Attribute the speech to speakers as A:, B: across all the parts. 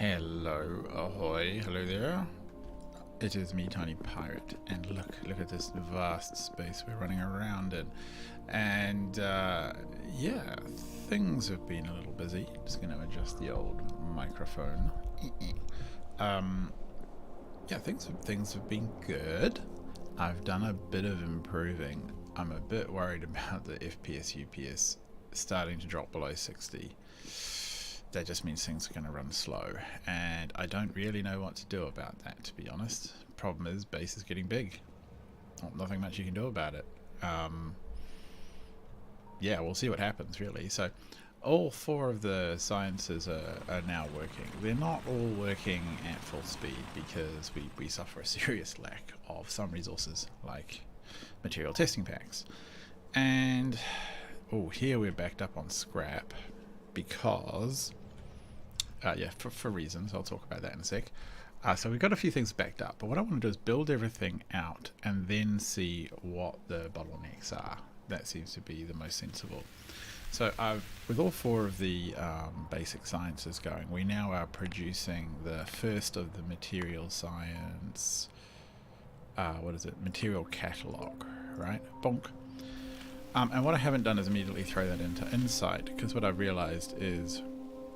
A: Hello, ahoy, hello there. It is me, Tiny Pirate, and look at this vast space we're running around in. And yeah, things have been a little busy. Just going to adjust the old microphone. Yeah, things have been good. I've done a bit of improving. I'm a bit worried about the FPS UPS starting to drop below 60. That just means things are going to run slow, and I don't really know what to do about that, to be honest. Problem is, base is getting big. Nothing much you can do about it. Yeah, we'll see what happens, really. So all four of the sciences are now working. They're not all working at full speed because we suffer a serious lack of some resources, like material testing packs. And here we're backed up on scrap because yeah, for reasons. I'll talk about that in a sec. So we've got a few things backed up, but what I want to do is build everything out and then see what the bottlenecks are. That seems to be the most sensible. So with all four of the basic sciences going, we now are producing the first of the material science, what is it, material catalog, right? Bonk. And what I haven't done is immediately throw that into Insight, because what I've realized is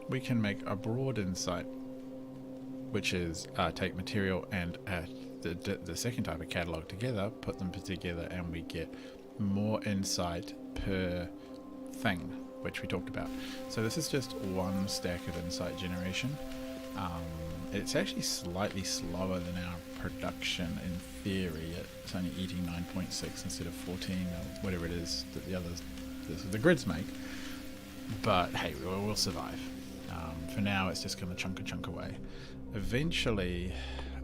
A: we can make a broad insight, which is take material and the second type of catalog together, put them together, and we get more insight per thing, which we talked about. So this is just one stack of insight generation. It's actually slightly slower than our production in theory. It's only eating 9.6 instead of 14 or whatever it is that the grids make. But hey, we'll survive. For now, it's just going to chunk away. Eventually,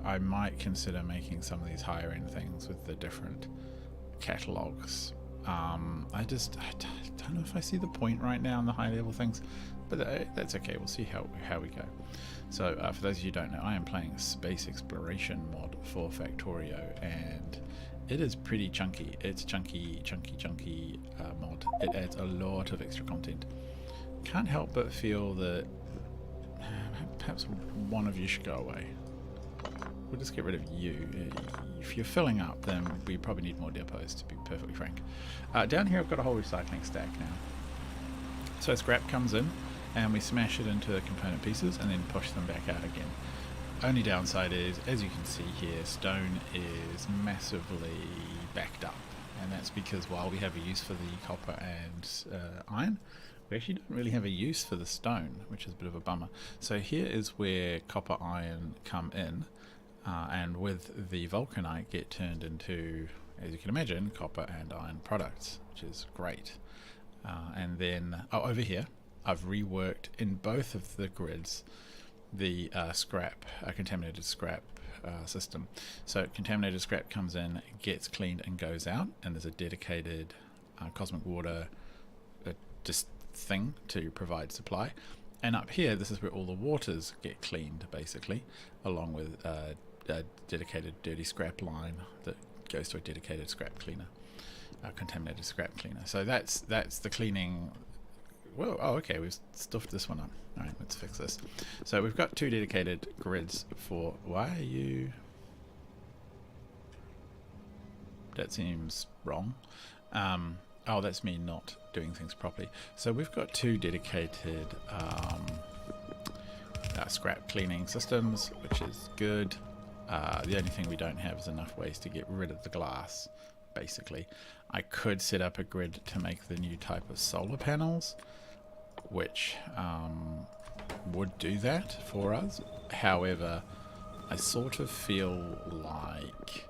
A: I might consider making some of these higher end things with the different catalogs. I don't know if I see the point right now in the high level things, but that's okay. We'll see how we go. So for those of you who don't know, I am playing a Space Exploration mod for Factorio, and it is pretty chunky. It's chunky mod. It adds a lot of extra content. Can't help but feel that perhaps one of you should go away. We'll just get rid of you. If you're filling up, then we probably need more depots, to be perfectly frank. Down here I've got a whole recycling stack now. So scrap comes in, and we smash it into component pieces and then push them back out again. Only downside is, as you can see here, stone is massively backed up. And that's because while we have a use for the copper and iron, we actually don't really have a use for the stone, which is a bit of a bummer. So here is where copper iron come in, and with the vulcanite get turned into, as you can imagine, copper and iron products, which is great. And then over here I've reworked in both of the grids the contaminated scrap system. So contaminated scrap comes in, gets cleaned and goes out, and there's a dedicated cosmic water just thing to provide supply. And up here, this is where all the waters get cleaned, basically, along with a dedicated dirty scrap line that goes to a dedicated scrap cleaner, contaminated scrap cleaner. So that's the cleaning. Whoa, okay, we've stuffed this one up. All right, let's fix this. So we've got two dedicated grids for, why are you, that seems wrong. Oh, that's me not doing things properly. So we've got two dedicated scrap cleaning systems, which is good. The only thing we don't have is enough ways to get rid of the glass, basically. I could set up a grid to make the new type of solar panels, which would do that for us. However, I sort of feel like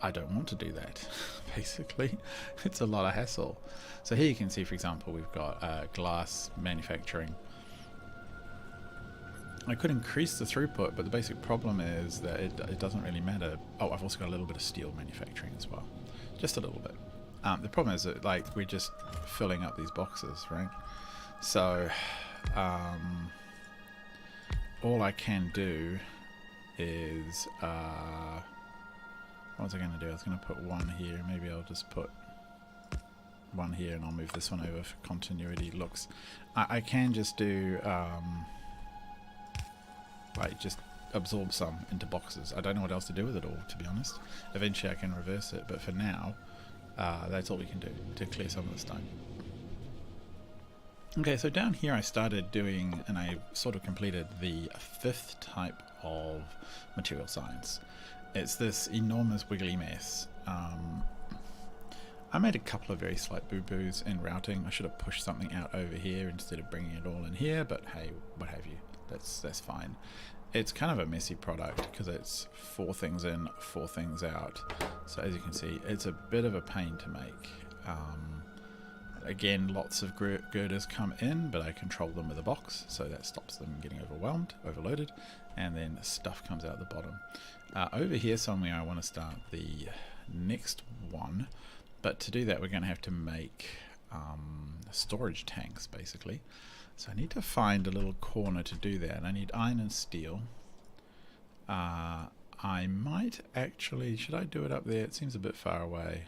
A: I don't want to do that. Basically, it's a lot of hassle. So here you can see, for example, we've got glass manufacturing. I could increase the throughput, but the basic problem is that it doesn't really matter. Oh, I've also got a little bit of steel manufacturing as well, just a little bit. The problem is that, like, we're just filling up these boxes, right? So all I can do is what was I going to do? I was going to put one here. Maybe I'll just put one here, and I'll move this one over for continuity looks. I can just do I just absorb some into boxes. I don't know what else to do with it all, to be honest. Eventually I can reverse it, but for now, that's all we can do to clear some of the stone. Okay, so down here I started doing, and I sort of completed the 5th type of material science. It's this enormous wiggly mess. I made a couple of very slight boo-boos in routing. I should have pushed something out over here instead of bringing it all in here, but hey, what have you. That's fine. It's kind of a messy product because it's 4 things in, 4 things out. So as you can see, it's a bit of a pain to make. Again, lots of girders come in, but I control them with a box, so that stops them getting overloaded, and then stuff comes out the bottom. Over here somewhere I want to start the next one, but to do that we're going to have to make storage tanks, basically. So I need to find a little corner to do that. I need iron and steel. I might actually, should I do it up there? It seems a bit far away.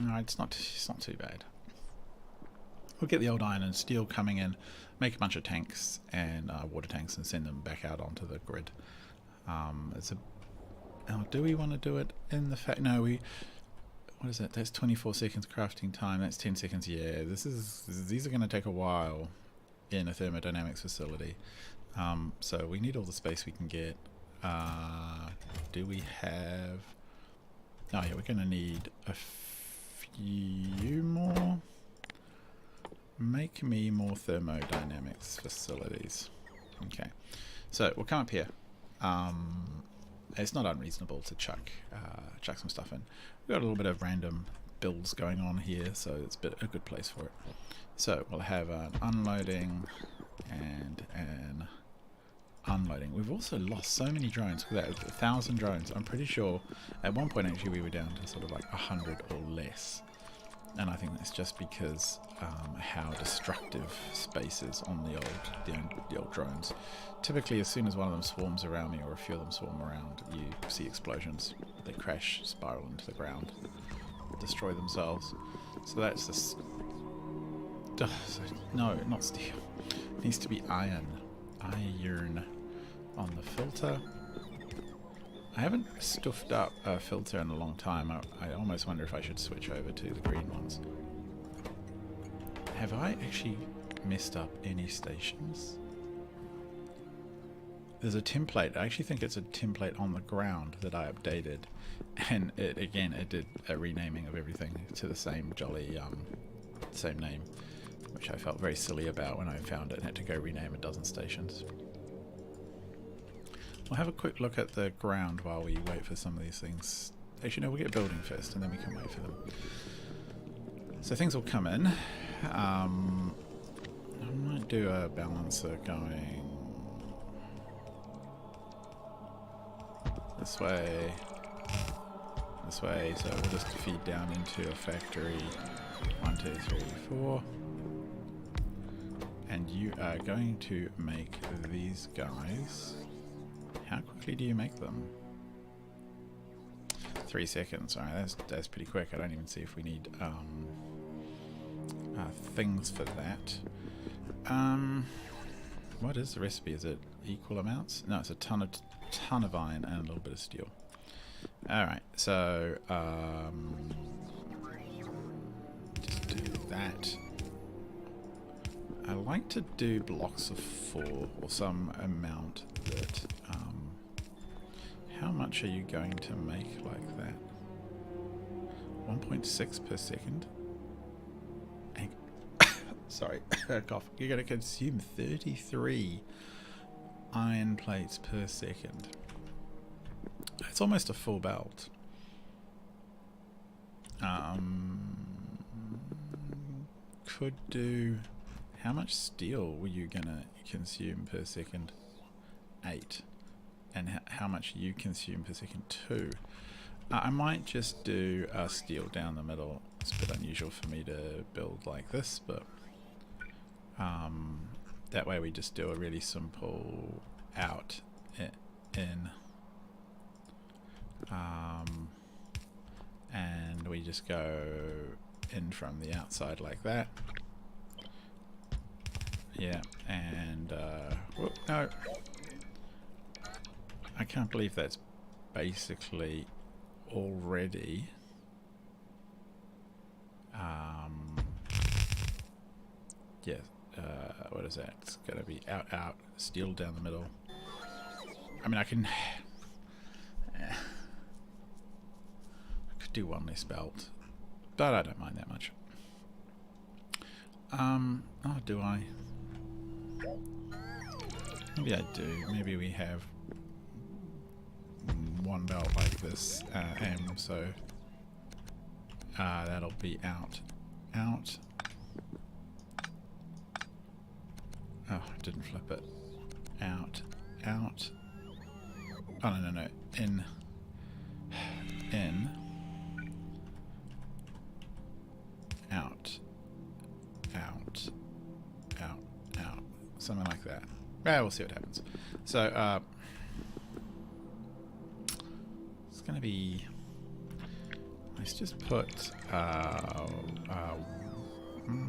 A: No, it's not too bad. We'll get the old iron and steel coming in, make a bunch of tanks and water tanks, and send them back out onto the grid. Do we want to do it in the no, what is it? That's 24 seconds crafting time. That's 10 seconds. Yeah, these are going to take a while in a thermodynamics facility. So we need all the space we can get. Do we have? Oh yeah, we're going to need a few more. Make me more thermodynamics facilities. Okay, so we'll come up here. It's not unreasonable to chuck some stuff in. We've got a little bit of random builds going on here, so it's a good place for it. So we'll have an unloading and an unloading. We've also lost so many drones. Look at that, 1,000 drones. I'm pretty sure at one point actually we were down to sort of like 100 or less. And I think that's just because how destructive space is on the old drones. Typically, as soon as one of them swarms around me, or a few of them swarm around, you see explosions. They crash, spiral into the ground, destroy themselves. So that's this. No, not steel. It needs to be iron. Iron on the filter. I haven't stuffed up a filter in a long time. I almost wonder if I should switch over to the green ones. Have I actually messed up any stations? There's a template. I actually think it's a template on the ground that I updated, and it did a renaming of everything to the same jolly same name, which I felt very silly about when I found it and had to go rename a dozen stations. We'll have a quick look at the ground while we wait for some of these things. Actually, no, we'll get building first, and then we can wait for them. So things will come in. I might do a balancer going this way, so we'll just feed down into a factory. 1, 2, 3, 4. And you are going to make these guys. How quickly do you make them? 3 seconds. Alright, that's pretty quick. I don't even see if we need things for that. What is the recipe? Is it equal amounts? No, it's a ton of iron and a little bit of steel. Alright, so just do that. I like to do blocks of 4 or some amount that how much are you going to make like that? 1.6 per second. Sorry, cough. You're going to consume 33 iron plates per second. It's almost a full belt. Could do. How much steel were you gonna consume per second? 8. And how much you consume per second? 2. I might just do steel down the middle. It's a bit unusual for me to build like this, but that way we just do a really simple out in, and we just go in from the outside like that. Yeah, and Whoop, no. I can't believe that's basically already yeah, what is that? It's gonna be out, steel down the middle. I mean, I could do one less belt, but I don't mind that much. Oh, do I? Maybe I do. Maybe we have one belt like this, and so that'll be out. Oh, I didn't flip it. Out. Oh, no. In. Out. Something like that. Yeah, we'll see what happens. So, it's going to be... Let's just put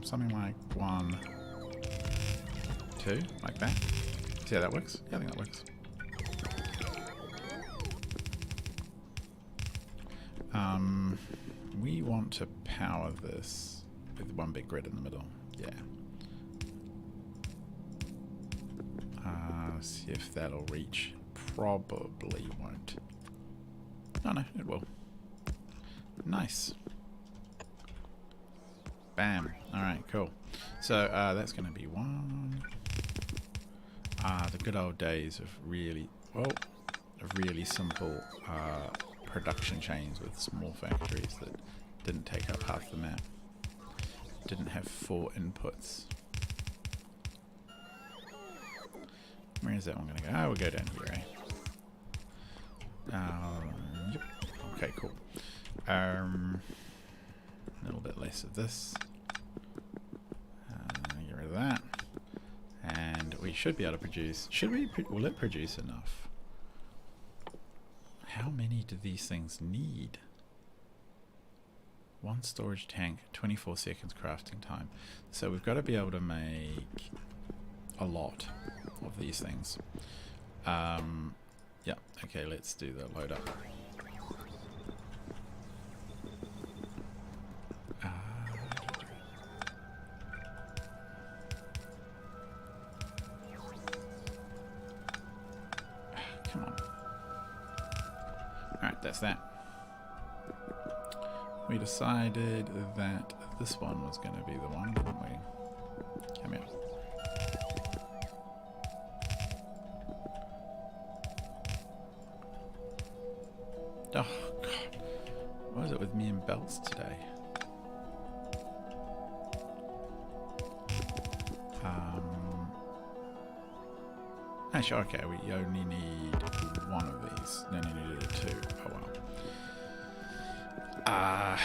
A: something like 1, 2, like that. See how that works? Yeah, I think that works. We want to power this with one big grid in the middle. Yeah. See if that'll reach. Probably won't. Oh no, it will. Nice. Bam. Alright, cool. So that's going to be 1. The good old days of really simple production chains with small factories that didn't take up half the map. Didn't have 4 inputs. Where is that one going to go? Oh, we'll go down here, Yep. Okay, cool. A little bit less of this. Get rid of that. And we should be able to produce... will it produce enough? How many do these things need? 1 storage tank, 24 seconds crafting time. So we've got to be able to make a lot of these things. Yeah, okay, let's do the load up. Come on. Alright, that's that. We decided that this one was going to be the one, didn't we? Come here. Oh, God. What is it with me and belts today? Actually, okay, we only need 1 of these. No, we needed 2. Oh, well.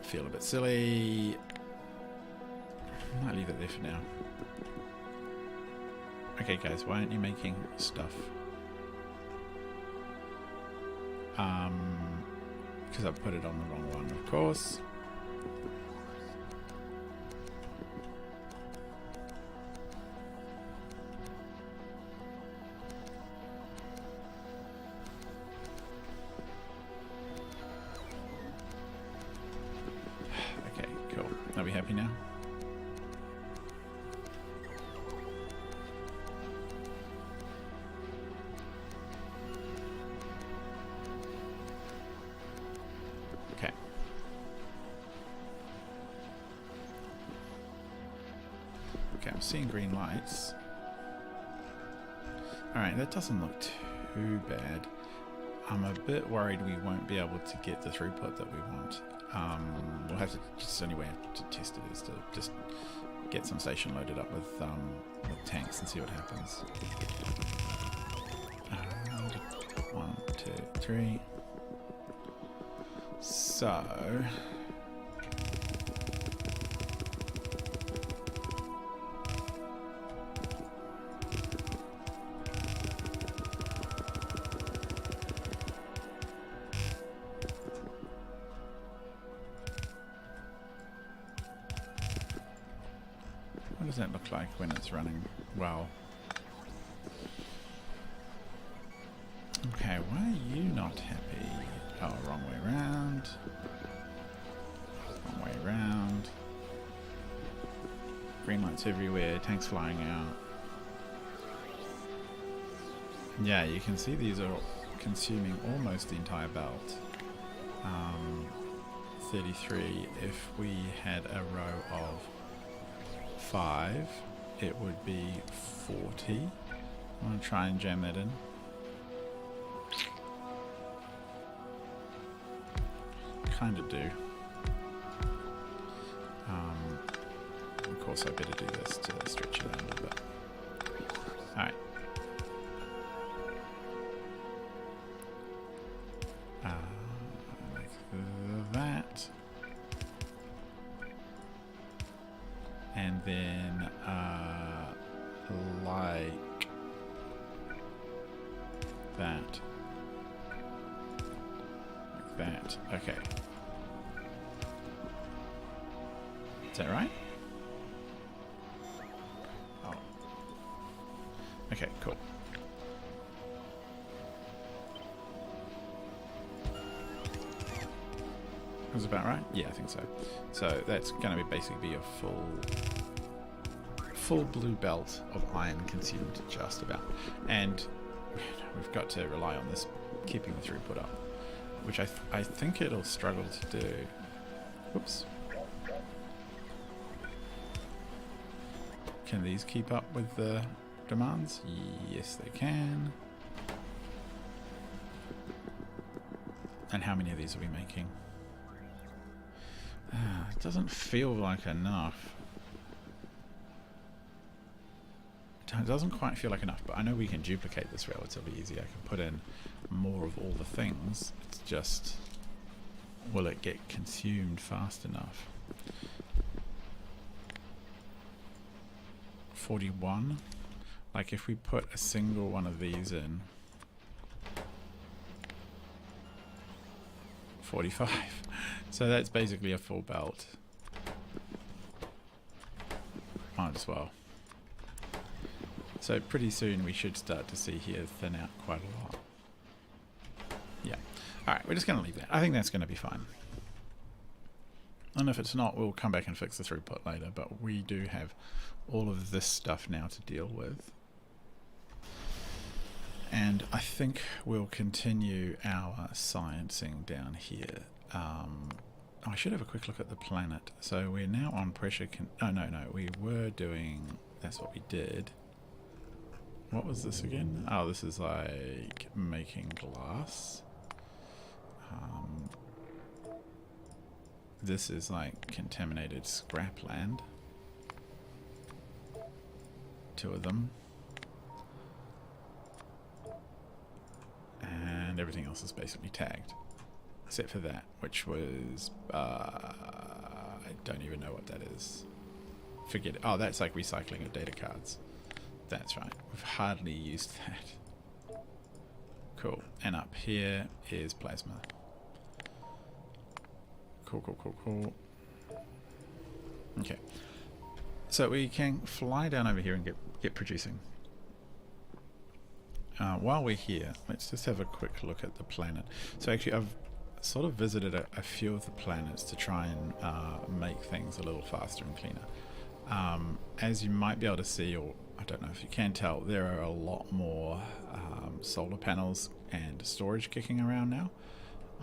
A: Feel a bit silly. Might leave it there for now. Okay, guys, why aren't you making stuff? Because I put it on the wrong one, of course. Okay, cool. Are we happy now? Okay, I'm seeing green lights. Alright, that doesn't look too bad. I'm a bit worried we won't be able to get the throughput that we want. We'll have to, just only way to test it is to just get some station loaded up with tanks and see what happens. 1, 2, 3. So... what does that look like when it's running well? Okay, why are you not happy? Oh, wrong way round. Wrong way round. Green lights everywhere, tanks flying out. Yeah, you can see these are consuming almost the entire belt. 33. If we had a row of 5, it would be 40. I'm going to try and jam that in. Kind of do. Of course, I better do this to stretch it out a little bit. Alright. Like that. And then, like that. Like that. Okay. Is that right? Oh. Okay, cool. Was about right? Yeah, I think so. So that's going to basically be a full blue belt of iron consumed just about. And we've got to rely on this keeping the throughput up, which I think it'll struggle to do. Whoops. Can these keep up with the demands? Yes, they can. And how many of these are we making? It doesn't feel like enough. It doesn't quite feel like enough, but I know we can duplicate this relatively easy. I can put in more of all the things. It's just, will it get consumed fast enough? 41. Like if we put a single one of these in, 45. So that's basically a full belt. Might as well. So pretty soon we should start to see here thin out quite a lot. Yeah. Alright, we're just going to leave that. I think that's going to be fine. And if it's not, we'll come back and fix the throughput later, but we do have all of this stuff now to deal with. And I think we'll continue our sciencing down here. I should have a quick look at the planet. So we're now on pressure. No, we were doing. That's what we did. What was this again? Oh, this is like making glass. This is like contaminated scrapland. 2 of them. And everything else is basically tagged. Except for that, which was... I don't even know what that is. Forget it. Oh, that's like recycling of data cards. That's right. We've hardly used that. Cool. And up here is plasma. Cool. Okay. So we can fly down over here and get producing. While we're here, let's just have a quick look at the planet. So actually I've sort of visited a few of the planets to try and make things a little faster and cleaner. As you might be able to see, or I don't know if you can tell, there are a lot more solar panels and storage kicking around now.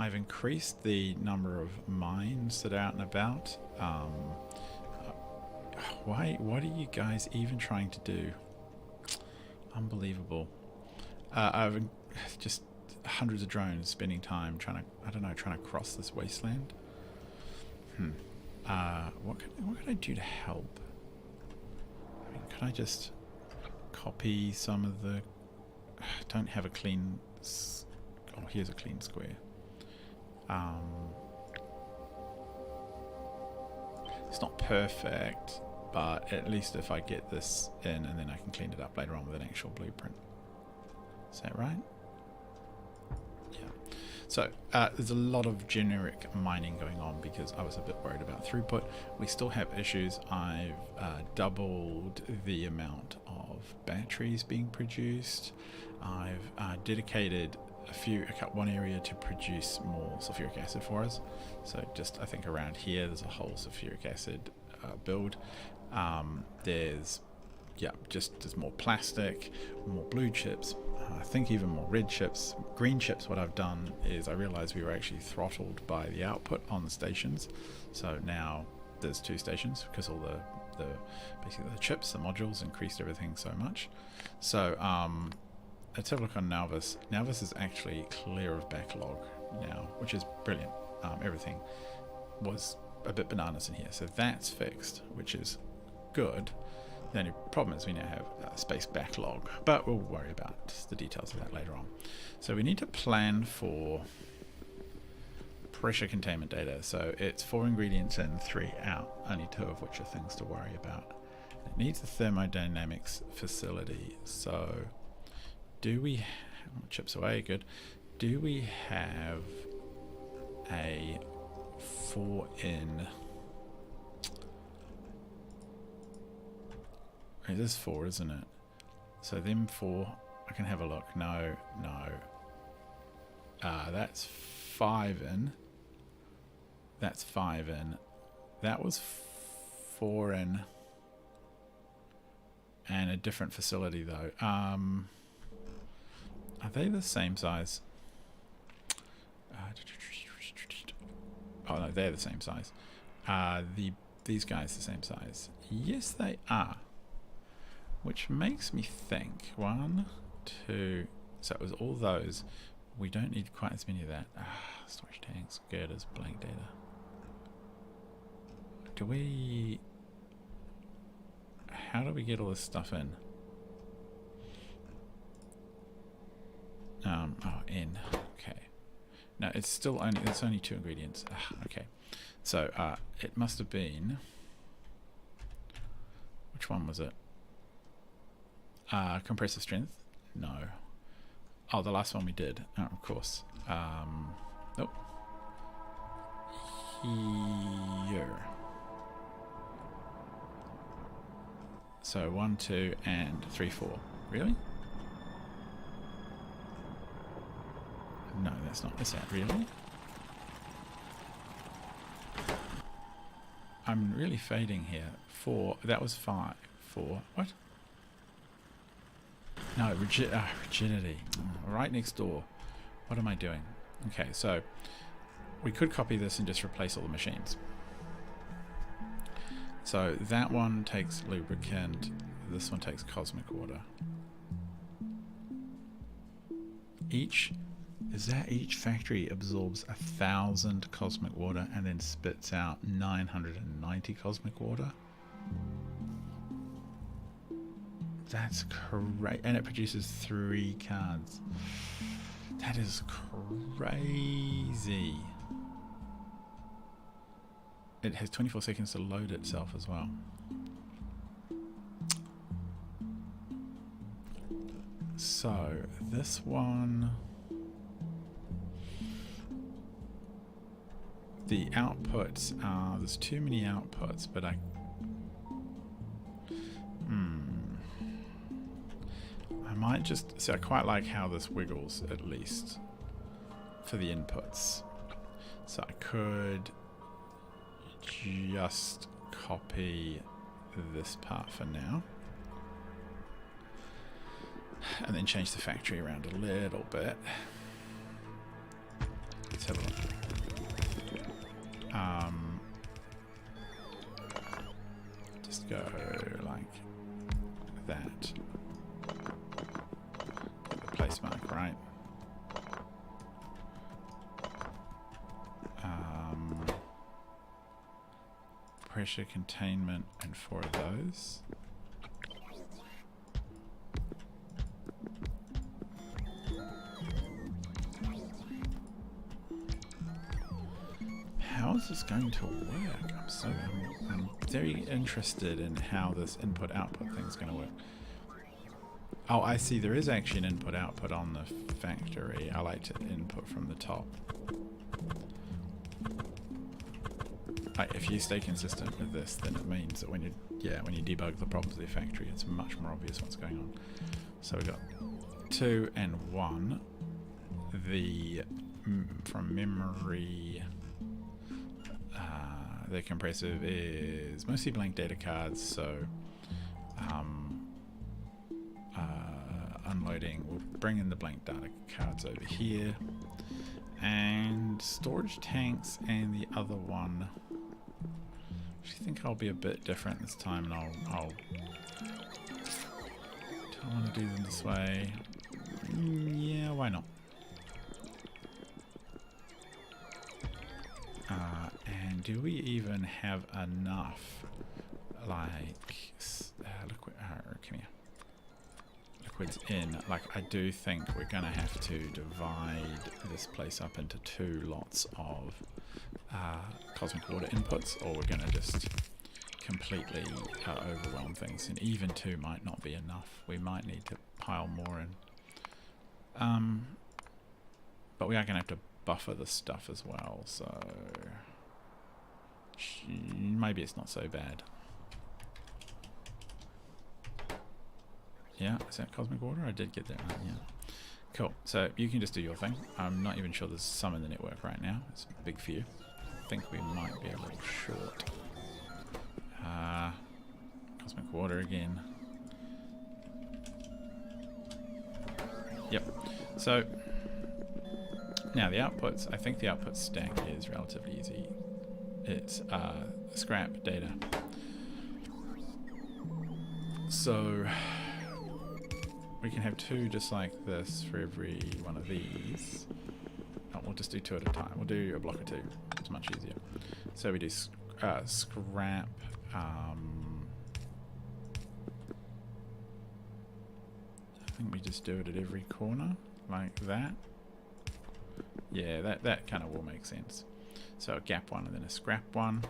A: I've increased the number of mines that are out and about. What are you guys even trying to do? Unbelievable. I've just hundreds of drones spending time trying to cross this wasteland. What can I do to help? I mean, can I just copy some of the... don't have a clean... oh, here's a clean square. It's not perfect, but at least if I get this in and then I can clean it up later on with an actual blueprint. Is that right? Yeah. So there's a lot of generic mining going on because I was a bit worried about throughput. We still have issues. I've doubled the amount of batteries being produced. I've dedicated one area to produce more sulfuric acid for us. So just I think around here there's a whole sulfuric acid build. There's more plastic, more blue chips, I think even more red chips, green chips. What I've done is I realized we were actually throttled by the output on the stations, so now there's 2 stations because all the basically the chips, the modules increased everything so much. So let's have a look on Nalvis. Nalvis is actually clear of backlog now, which is brilliant. Everything was a bit bananas in here, so that's fixed, which is good. The only problem is we now have space backlog, but we'll worry about the details of that later on. So we need to plan for pressure containment data. So it's 4 ingredients in, 3 out, only 2 of which are things to worry about. It needs a thermodynamics facility. So do we chips away, good. Do we have a 4 in? It is 4, isn't it? So them 4, I can have a look. No. That's 5 in. That's 5 in. That was 4 in. And a different facility though. Are they the same size? Oh no, they're the same size. These guys the same size? Yes, they are. Which makes me think 1, 2. So it was all those. We don't need quite as many of that. Storage tanks, girders, blank data. How do we get all this stuff in? In. Okay. No, it's only 2 ingredients. Okay. So it must have been. Which one was it? Compressive strength? No. Oh, the last one we did. Oh, of course. Nope. Here. So 1, 2, and 3, 4. Really? No, that's not. Is that really? I'm really fading here. 4. That was 5. 4. What? No, rigidity. Right next door. What am I doing? Okay, so we could copy this and just replace all the machines. So that one takes lubricant. This one takes cosmic water. Each factory absorbs 1,000 cosmic water and then spits out 990 cosmic water. That's great, and it produces 3 cards. That is crazy. It has 24 seconds to load itself as well. So this one, the outputs are, there's too many outputs, but I might just, so I quite like how this wiggles at least for the inputs. So I could just copy this part for now and then change the factory around a little bit. Let's have a look. Just go like that. Place mark, right? Pressure containment and 4 of those. How is this going to work? I'm very interested in how this input-output thing is going to work. Oh, I see. There is actually an input-output on the factory. I like to input from the top. Like, if you stay consistent with this, then it means that when you debug the problems of the factory, it's much more obvious what's going on. So we've got 2 and 1. the from memory, the compressor is mostly blank data cards, so unloading, we'll bring in the blank data cards over here, and storage tanks, and the other one, I think I'll be a bit different this time, and I'll do I want to do them this way? Yeah, why not? And do we even have enough, like, liquid, come here, liquids in? Like, I do think we're going to have to divide this place up into 2 lots of cosmic water inputs, or we're going to just completely overwhelm things, and even 2 might not be enough. We might need to pile more in. But we are going to have to buffer the stuff as well, so maybe it's not so bad. Yeah, is that cosmic water? I did get that right, yeah. Cool, so you can just do your thing. I'm not even sure there's some in the network right now. It's a big few. I think we might be a little short. Cosmic water again. Yep. So now the outputs, I think the output stack is relatively easy. It's scrap data. So we can have 2 just like this for every one of these. Oh, we'll just do 2 at a time. We'll do a block of 2. It's much easier. So we do scrap. I think we just do it at every corner, like that. Yeah, that kind of will make sense. So a gap one and then a scrap one.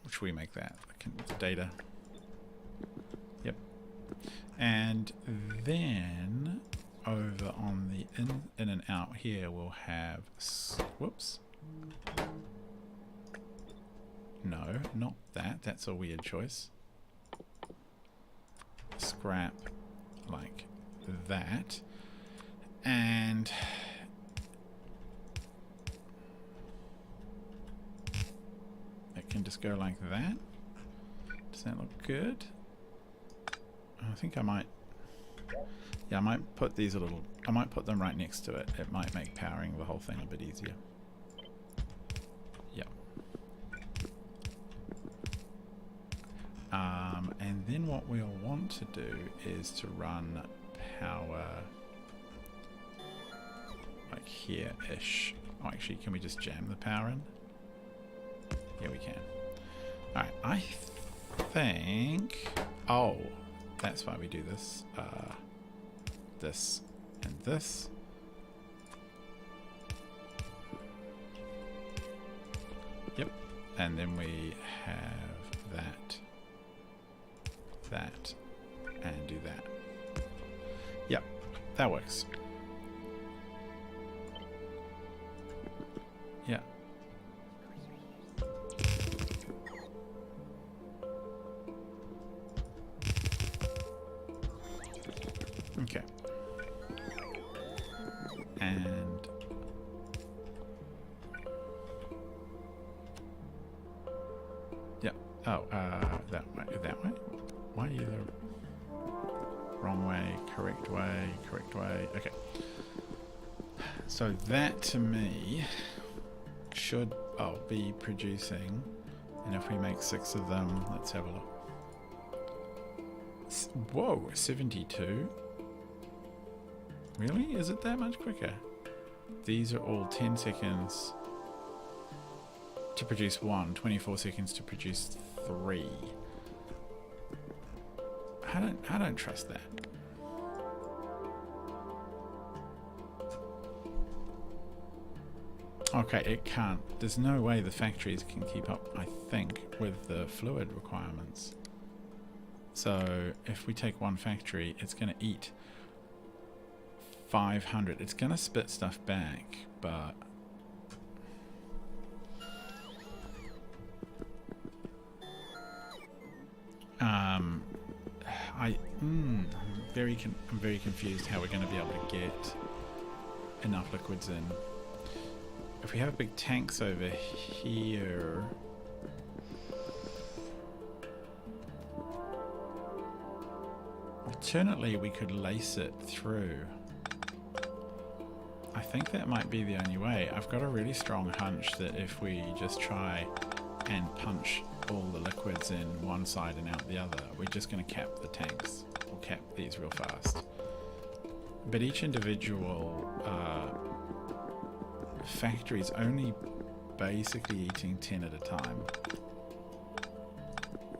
A: Which we make that data. Yep. And then over on the in and out here, we'll have whoops. No, not that. That's a weird choice. Scrap like that, and it can just go like that. Does that look good? I think I might, yeah, I might put these a little, I might put them right next to it. It might make powering the whole thing a bit easier. Yeah. And then what we'll want to do is to run power like here-ish. Oh, actually, can we just jam the power in? Yeah, we can. Alright, I think... Oh, that's why we do this. This and this. Yep. And then we have that, that, and do that. Yep, that works. Yeah. Okay. And yeah. Oh, that way. That way. Why are you the wrong way? Correct way. Correct way. Okay. So that to me should be producing, and if we make 6 of them, let's have a look. Whoa, 72. Really? Is it that much quicker? These are all 10 seconds to produce 1, 24 seconds to produce 3. I don't trust that. Okay, it can't. There's no way the factories can keep up, I think, with the fluid requirements. So if we take one factory, it's going to eat 500. It's going to spit stuff back, but I'm very confused how we're going to be able to get enough liquids in. If we have big tanks over here, alternately we could lace it through. I think that might be the only way. I've got a really strong hunch that if we just try and punch all the liquids in one side and out the other, we're just going to cap the tanks, or cap these real fast. But each individual factory is only basically eating 10 at a time.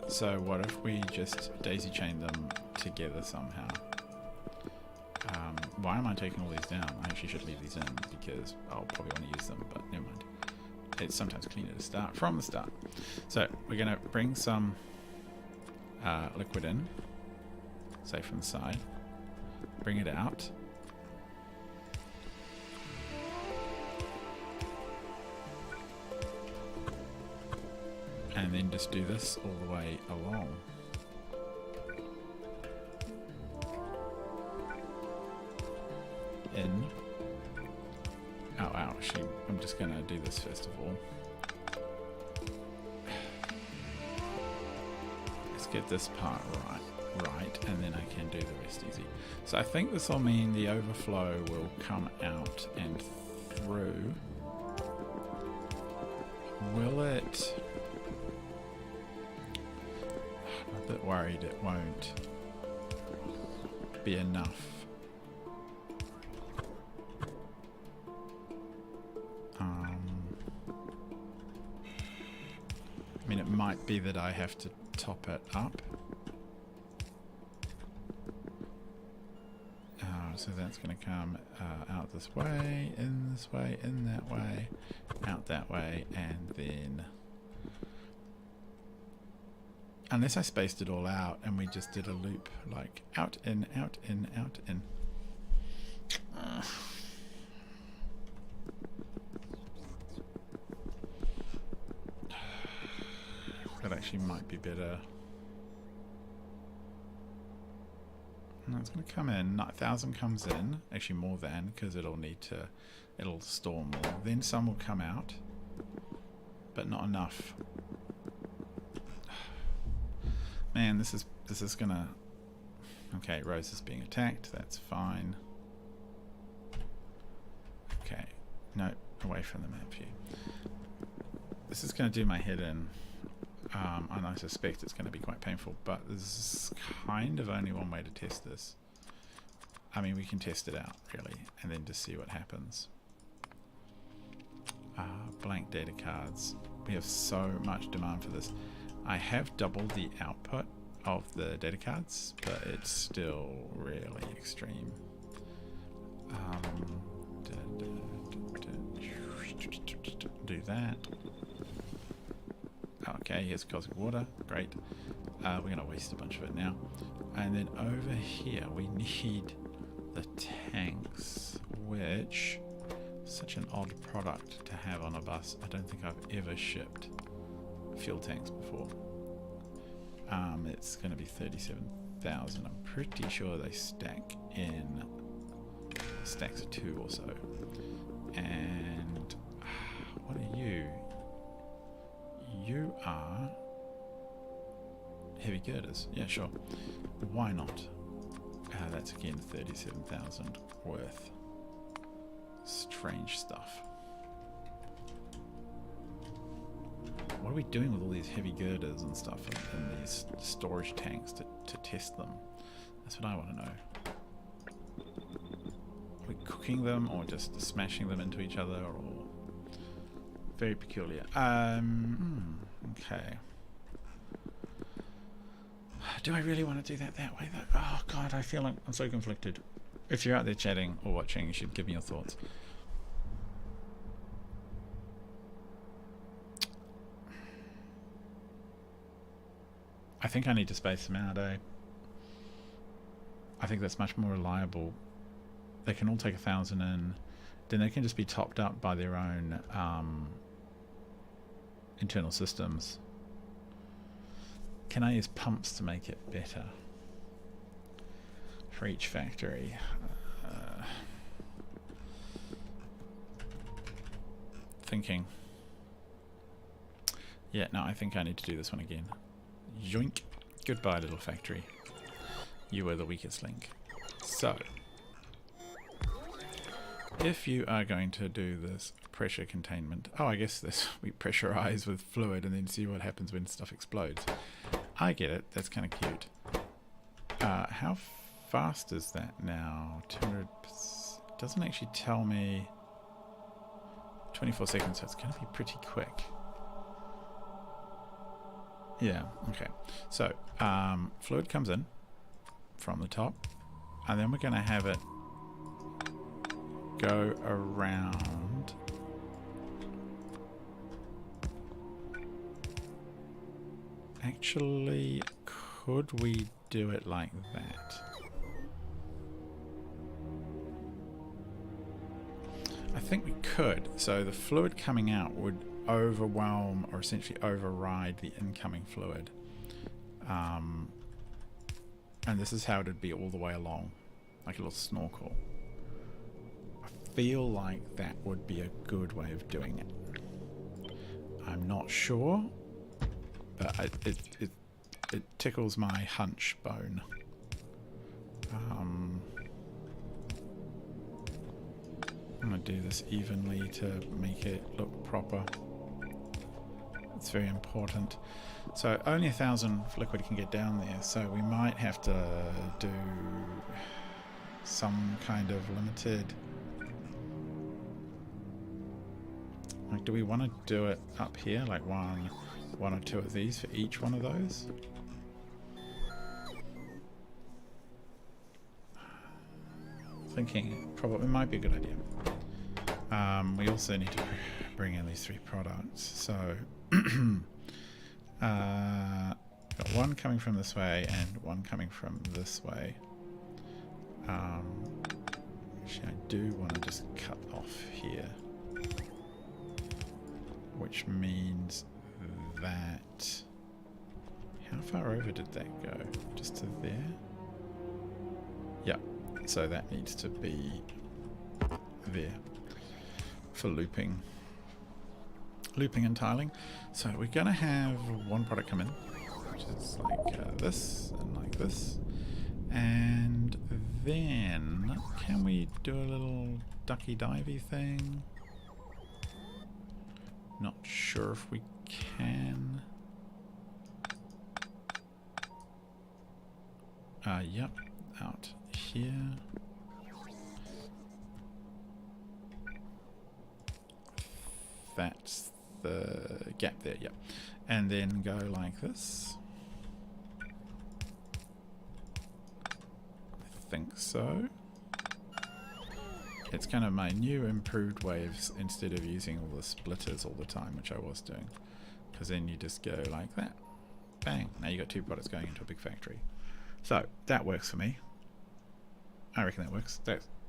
A: So what if we just daisy chain them together somehow? Why am I taking all these down? I actually should leave these in because I'll probably want to use them, but never mind. It's sometimes cleaner to start from the start. So we're going to bring some liquid in, say from the side, bring it out. And then just do this all the way along. In. Oh, actually, I'm just going to do this first of all. Let's get this part right, and then I can do the rest easy. So I think this will mean the overflow will come out and through. Will it? I'm a bit worried it won't be enough. I mean, it might be that I have to top it up. So that's going to come out this way, in this way, in that way, out that way, and then... Unless I spaced it all out and we just did a loop, like out, in, out, in, out, in. That actually might be better. No, it's going to come in. 1,000 comes in. Actually more than, because it'll store more. Then some will come out, but not enough. Man, this is gonna... Okay, Rose is being attacked. That's fine. Okay. No, away from the map view. This is going to do my head in. And I suspect it's going to be quite painful, but there's kind of only one way to test this. I mean, we can test it out, really, and then just see what happens. Blank data cards. We have so much demand for this. I have doubled the output of the data cards, but it's still really extreme. Do that. Okay, here's cosmic water. Great. We're going to waste a bunch of it now. And then over here, we need the tanks, which is such an odd product to have on a bus. I don't think I've ever shipped fuel tanks before. It's going to be 37,000. I'm pretty sure they stack in stacks of 2 or so. And what are you? You are heavy girders. Yeah, sure. Why not? That's again 37,000 worth. Strange stuff. What are we doing with all these heavy girders and stuff in these storage tanks to test them? That's what I want to know. Are we cooking them or just smashing them into each other, or very peculiar? Okay. Do I really want to do that way though? Oh god, I feel like I'm so conflicted. If you're out there chatting or watching, you should give me your thoughts. I think I need to space them out, eh? I think that's much more reliable. They can all take 1,000 in. Then they can just be topped up by their own internal systems. Can I use pumps to make it better? for each factory. Thinking. Yeah, no, I think I need to do this one again. Yoink. Goodbye, little factory. You were the weakest link. So, if you are going to do this pressure containment... Oh, I guess this we pressurize with fluid and then see what happens when stuff explodes. I get it. That's kind of cute. How fast is that now? 200... Doesn't actually tell me... 24 seconds, so it's going to be pretty quick. Yeah, okay. So, fluid comes in from the top, and then we're going to have it go around. Actually, could we do it like that? I think we could. So the fluid coming out would overwhelm or essentially override the incoming fluid. And this is how it would be all the way along, like a little snorkel. I feel like that would be a good way of doing it. I'm not sure, but it tickles my hunch bone. I'm going to do this evenly to make it look proper. It's very important. So only 1,000 liquid can get down there, so we might have to do some kind of limited... Like, do we want to do it up here, like one or two of these for each one of those? Thinking probably might be a good idea. We also need to bring in these 3 products. So got one coming from this way and one coming from this way. Actually, I do want to just cut off here, which means that... How far over did that go? Just to there? Yeah. So that needs to be there for looping and tiling. So we're going to have one product come in, which is like this and like this. And then can we do a little ducky divey thing? Not sure if we can. Yep, out here. That's the gap there, yep. And then go like this. I think so. It's kind of my new improved waves instead of using all the splitters all the time, which I was doing. Because then you just go like that. Bang. Now you got 2 products going into a big factory. So that works for me. I reckon that works.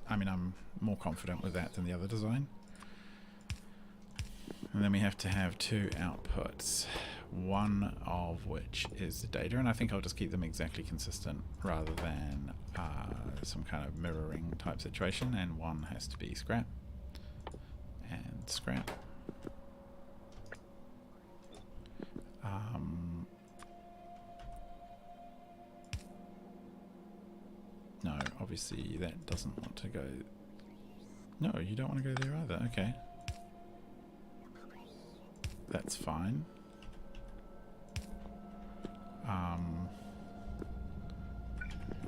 A: I mean, I'm more confident with that than the other design. And then we have to have 2 outputs, one of which is the data, and I think I'll just keep them exactly consistent rather than some kind of mirroring type situation, and one has to be scrap and scrap. No, obviously that doesn't want to go... No, you don't want to go there either, okay. That's fine.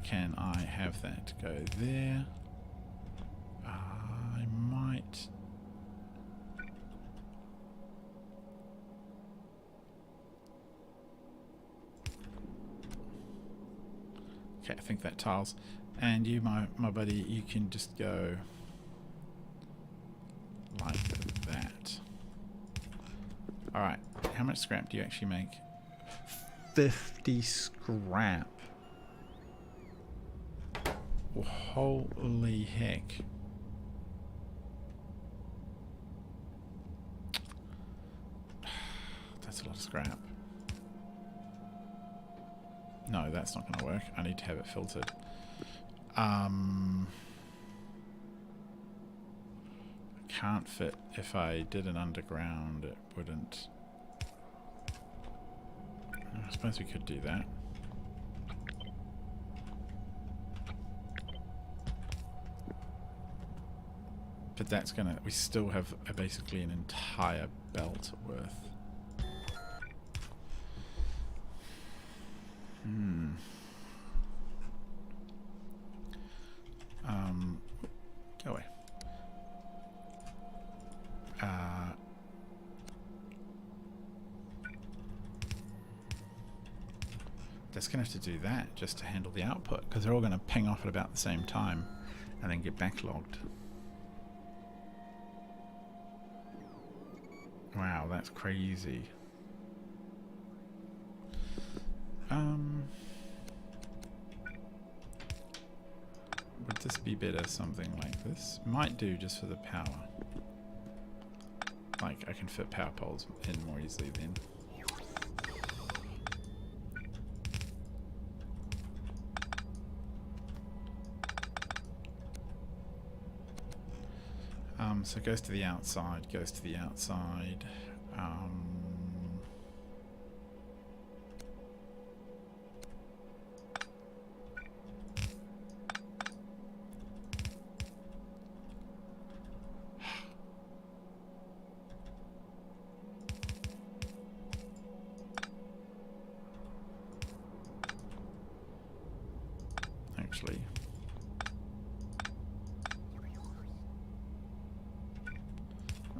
A: Can I have that go there? I might... Okay, I think that tiles. And you, my buddy, you can just go like that. Alright, how much scrap do you actually make? 50 scrap. Oh, holy heck. That's a lot of scrap. No, that's not going to work. I need to have it filtered. Can't fit. If I did an underground, it wouldn't. I suppose we could do that. But that's gonna. We still have basically an entire belt worth. Go away. That's gonna have to do that just to handle the output, because they're all gonna ping off at about the same time and then get backlogged. Wow, that's crazy. Would this be better, something like this? Might do just for the power. Like, I can fit power poles in more easily then. So it goes to the outside, goes to the outside. Actually.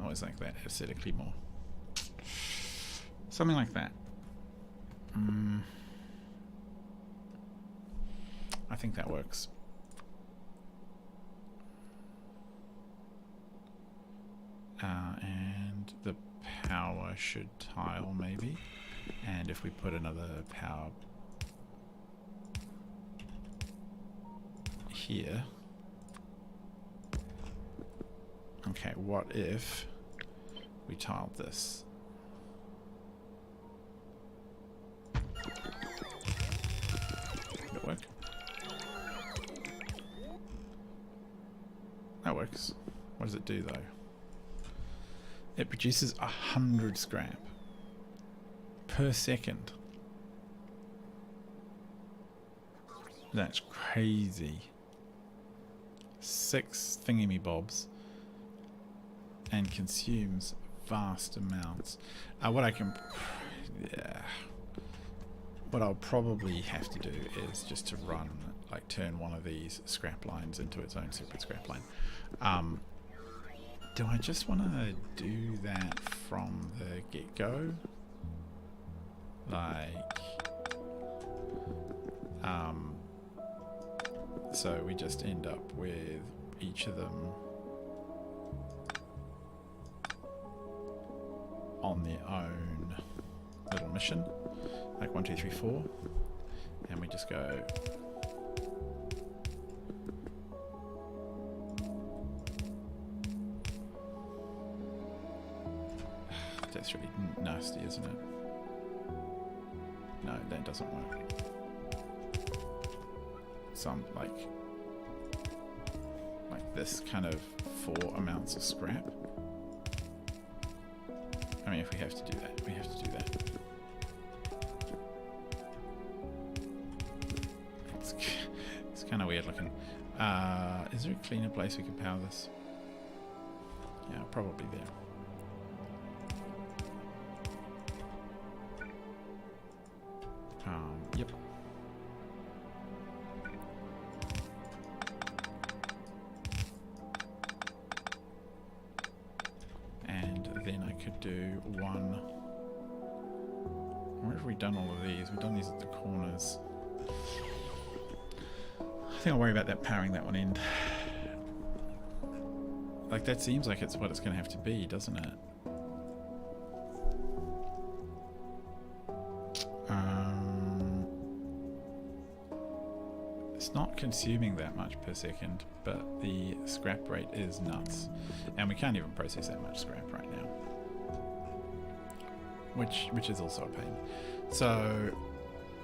A: Always like that, aesthetically more. Something like that. I think that works. And the power should tile maybe. And if we put another power here. Okay, what if we tiled this? Would it work? That works. What does it do though? It produces 100 scrap per second. That's crazy. 6 thingy-me-bobs. And consumes vast amounts. What I'll probably have to do is just to run, like turn one of these scrap lines into its own separate scrap line. Do I just want to do that from the get-go? Like, so we just end up with each of them on their own little mission, like 1, 2, 3, 4, and we just go that's really nasty, isn't it? No, that doesn't work. Some like this kind of 4 amounts of scrap. I mean, if we have to do that, we have to do that. It's kind of weird looking. Is there a cleaner place we could power this? Yeah, probably there. Yep. And then I could do one. Where have we done all of these? We've done these at the corners. I think I'll worry about that powering that one end. Like, that seems like it's what it's going to have to be, doesn't it? It's not consuming that much per second, but the scrap rate is nuts. And we can't even process that much scrap right now. Which is also a pain. So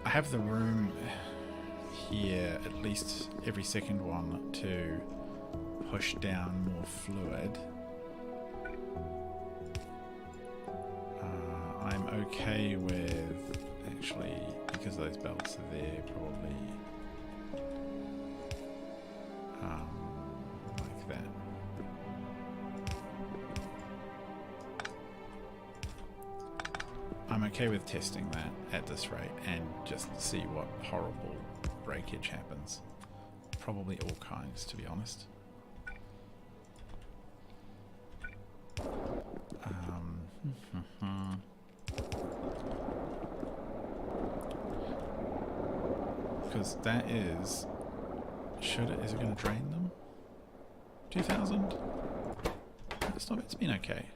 A: I have the room here, at least every second one, to push down more fluid. I'm okay with, actually, because those belts are there, probably like that. I'm okay with testing that at this rate and just see what horrible breakage happens. Probably all kinds, to be honest. Because that is... is it going to drain them? 2,000? It's been okay.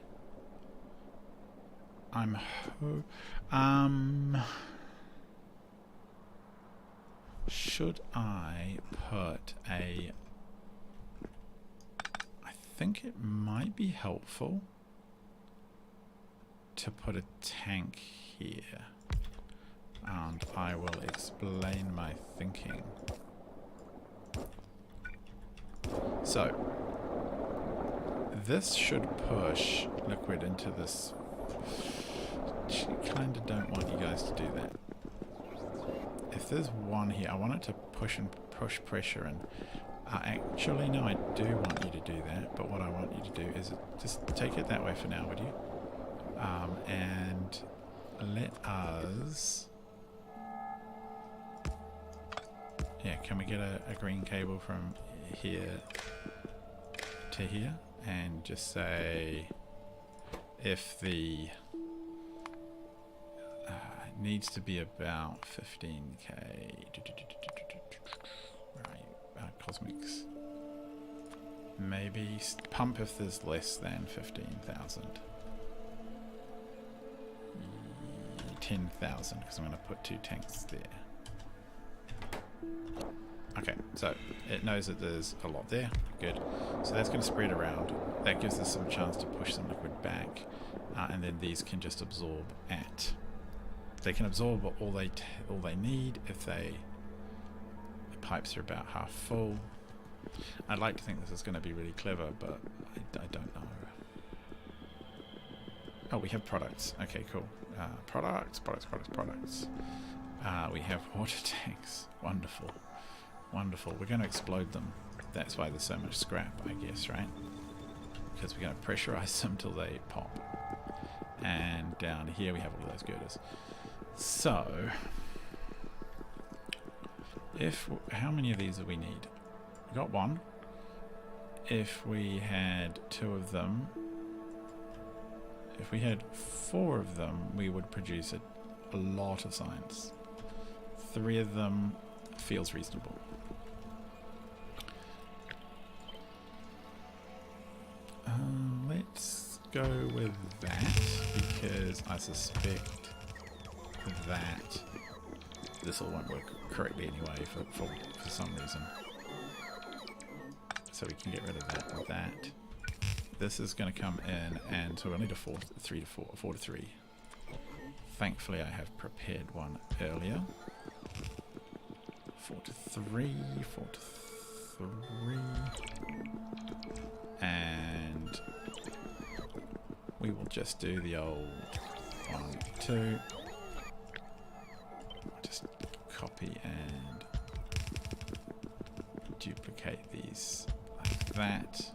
A: Should I put a... I think it might be helpful to put a tank here. And I will explain my thinking. So, this should push liquid into this. Kind of don't want you guys to do that. If there's one here, I want it to push pressure and actually no, I do want you to do that, but what I want you to do is just take it that way for now, would you? And let us... Yeah, can we get a green cable from here to here? And just say if the... needs to be about 15k. Right, cosmics. Maybe pump if there's less than 15,000. 10,000, because I'm going to put 2 tanks there. Okay, so it knows that there's a lot there. Good. So that's going to spread around. That gives us some chance to push some liquid back, and then these can just absorb at. They can absorb all they need if the pipes are about half full. I'd like to think this is going to be really clever, but I don't know. Oh, we have products. Okay, cool. Products. We have water tanks. Wonderful. Wonderful. We're going to explode them. That's why there's so much scrap, I guess, right? Because we're going to pressurize them till they pop. And down here we have all those girders. So, how many of these do we need? We got one. If we had 2 of them, if we had 4 of them, we would produce a lot of science. 3 of them feels reasonable. Let's go with that, because I suspect that this all won't work correctly anyway for some reason. So we can get rid of that with that. This is going to come in, and so we'll need a 4 to 3. Thankfully I have prepared one earlier. 4 to 3, and we will just do the old 1, 2. Just copy and duplicate these like that.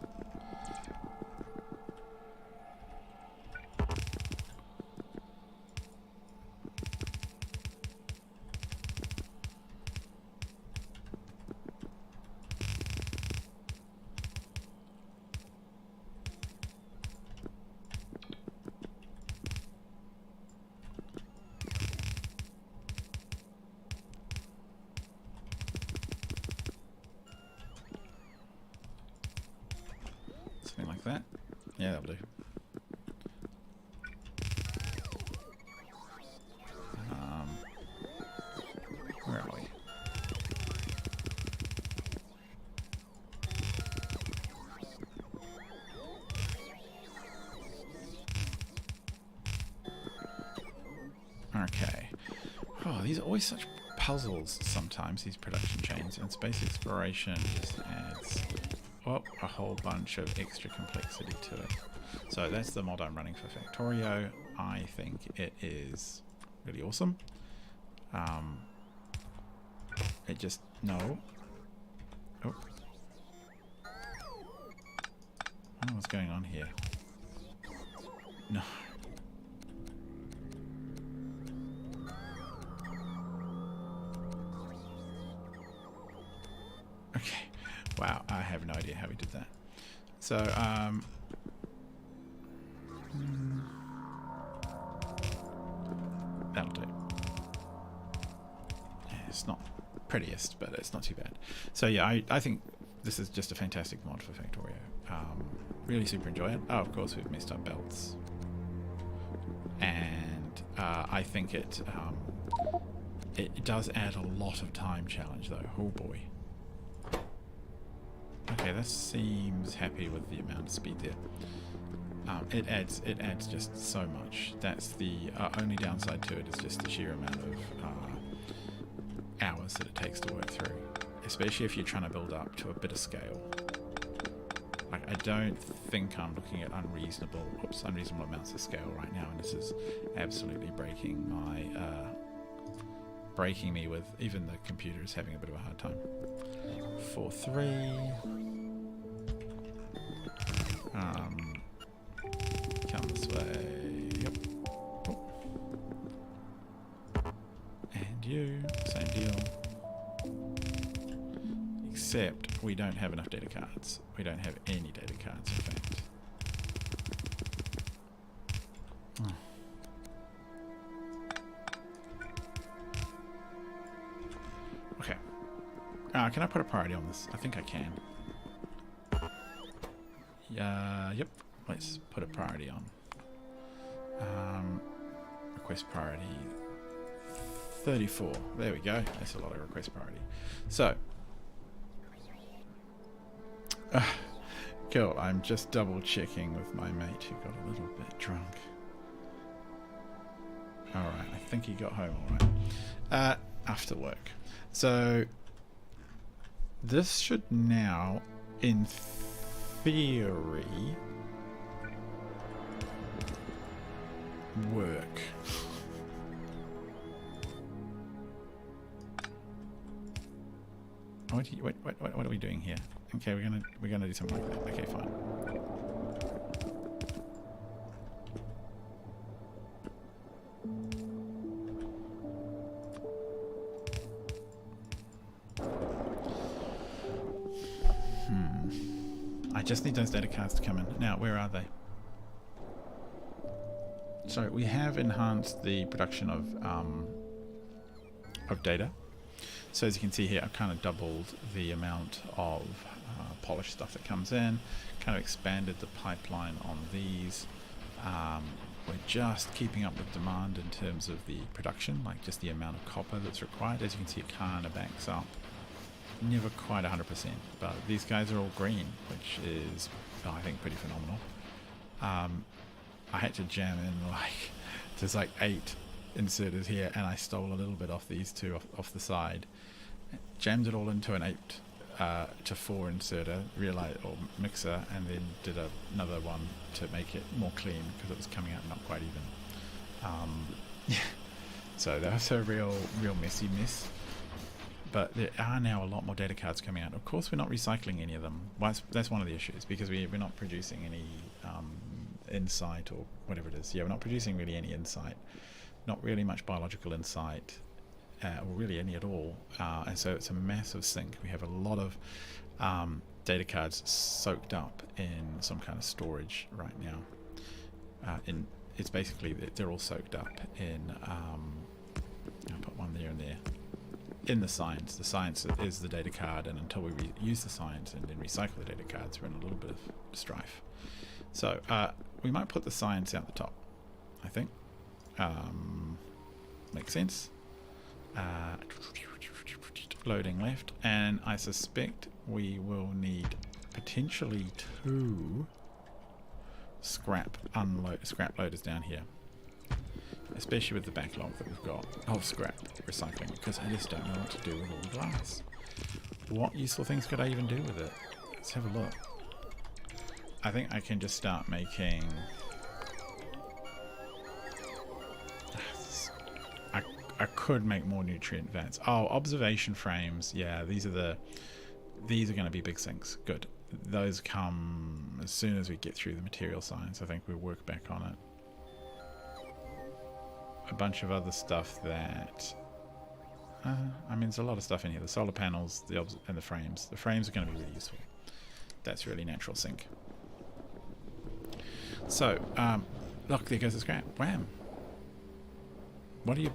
A: Like that. Yeah, that'll do. Where are we? Okay. Oh, these are always such puzzles sometimes, these production chains, and Space Exploration just adds a whole bunch of extra complexity to it. So that's the mod I'm running for Factorio. I think it is really awesome. It just, no. Oh. I don't know what's going on here. No. Okay. Wow, I have no idea how we did that. So, that'll do. Yeah, it's not prettiest, but it's not too bad. So yeah, I think this is just a fantastic mod for Factorio. Really super enjoy it. Oh, of course we've messed up belts. And I think it does add a lot of time challenge though. Oh boy. Okay, that seems happy with the amount of speed there. It adds just so much. That's the only downside to it, is just the sheer amount of hours that it takes to work through, especially if you're trying to build up to a bit of scale. Like, I don't think I'm looking at unreasonable amounts of scale right now, and this is absolutely breaking me with even the computer is having a bit of a hard time. 4-3. Come this way. Yep. Oh. And you, same deal. Except we don't have enough data cards. We don't have any data cards, in fact. Oh. Okay. Can I put a priority on this? I think I can. Yep. Let's put a priority on. Request priority 34. There we go. That's a lot of request priority. So, cool. I'm just double checking with my mate who got a little bit drunk. Alright, I think he got home alright. After work. So, this should now, in theory, work. What are we doing here? Okay, we're gonna do something like that. Okay, fine. I just need those data cards to come in. Now, where are they? So we have enhanced the production of data. So as you can see here, I've kind of doubled the amount of polished stuff that comes in, kind of expanded the pipeline on these. We're just keeping up with demand in terms of the production, like just the amount of copper that's required. As you can see, it kind of backs up. Never quite 100%, but these guys are all green, which is, I think, pretty phenomenal. I had to jam in there's like 8 inserters here, and I stole a little bit off these two off the side, jammed it all into an 8 to 4 inserter, or mixer, and then did another one to make it more clean because it was coming out not quite even. So that was a real messy mess. But there are now a lot more data cards coming out. Of course, we're not recycling any of them. Well, that's one of the issues, because we're not producing any insight or whatever it is. Yeah, we're not producing really any insight. Not really much biological insight, or really any at all. And so it's a massive sink. We have a lot of data cards soaked up in some kind of storage right now. It's basically, they're all soaked up in, I'll put one there and there. In the science. The science is the data card, and until we use the science and then recycle the data cards, we're in a little bit of strife. So we might put the science out the top, I think. Makes sense. Loading left, and I suspect we will need potentially 2 scrap loaders down here. especially with the backlog that we've got of scrap recycling, because I just don't know what to do with all the glass. What useful things could I even do with it? Let's have a look. I think I can just start making... I could make more nutrient vats. Oh, observation frames. Yeah, these are going to be big sinks. Good. Those come as soon as we get through the material science. I think we'll work back on it. A bunch of other stuff that... I mean, there's a lot of stuff in here. The solar panels, and the frames. The frames are going to be really useful. That's really natural sink. So, look, there goes the scrap. Wham! What are you...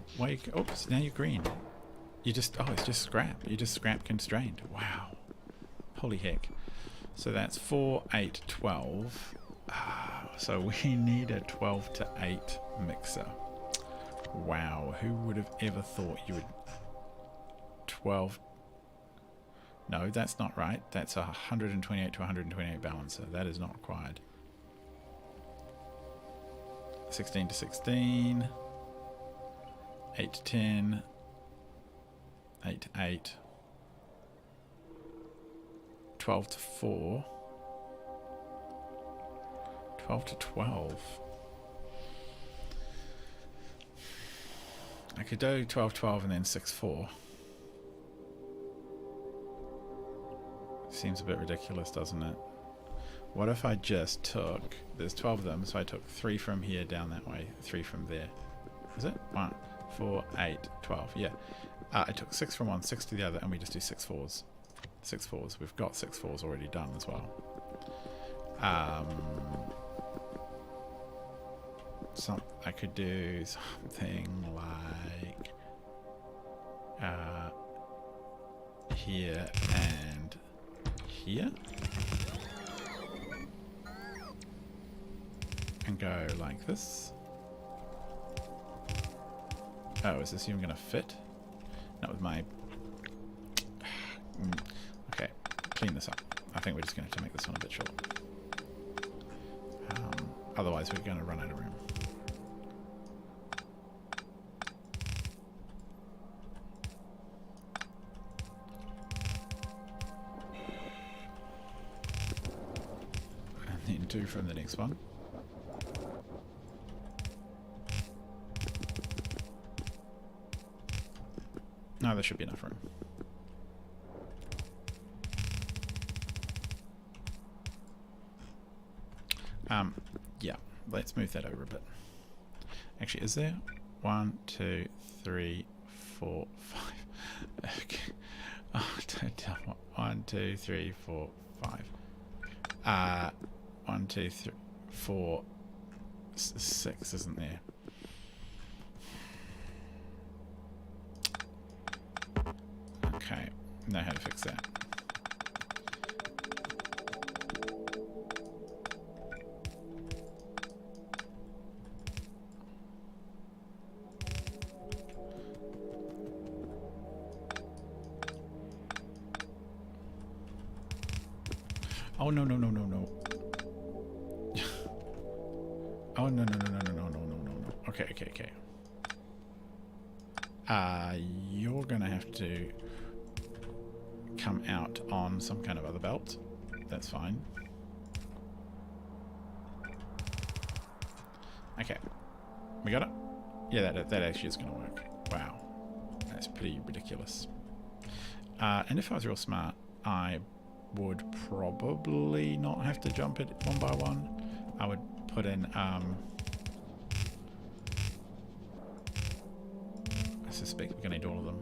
A: Oops, now you're green. You just... Oh, it's just scrap. You just scrap constrained. Wow. Holy heck. So that's 4, 8, 12. So we need a 12 to 8 mixer. Wow. Who would have ever thought you would... 12... No, that's not right. That's a 128 to 128 balancer. That is not required. 16 to 16. 8 to 10. 8 to 8. 12 to 4. 12 to 12. I could do 12, 12 and then 6, 4. Seems a bit ridiculous, doesn't it? What if I just took... There's 12 of them, so I took 3 from here down that way, 3 from there. Is it? 1, 4, 8, 12. Yeah. I took 6 from one, 6 to the other, and we just do 6 4s. 6 4s. We've got 6 4s already done as well. I could do something like here and here, and go like this. Oh, is this even going to fit? Not with my... Okay, clean this up. I think we're just going to have to make this one a bit short. Otherwise we're going to run out of room. And then 2 from the next one. No, there should be enough room. Yeah, let's move that over a bit. Actually, is there 1, 2, 3, 4, 5? Okay. Oh, don't tell me. 1, 2, 3, 4, 5. 1, 2, 3, 4, 6, isn't there? Okay, know how to fix that. Oh no no no no no. Oh no no no no no no no no no. Okay okay okay. You're gonna have to come out on some kind of other belt. That's fine. Okay, we got it. Yeah, that actually is gonna work. Wow, that's pretty ridiculous. And if I was real smart, I would probably not have to jump it one by one. I would put in I suspect we're gonna need all of them.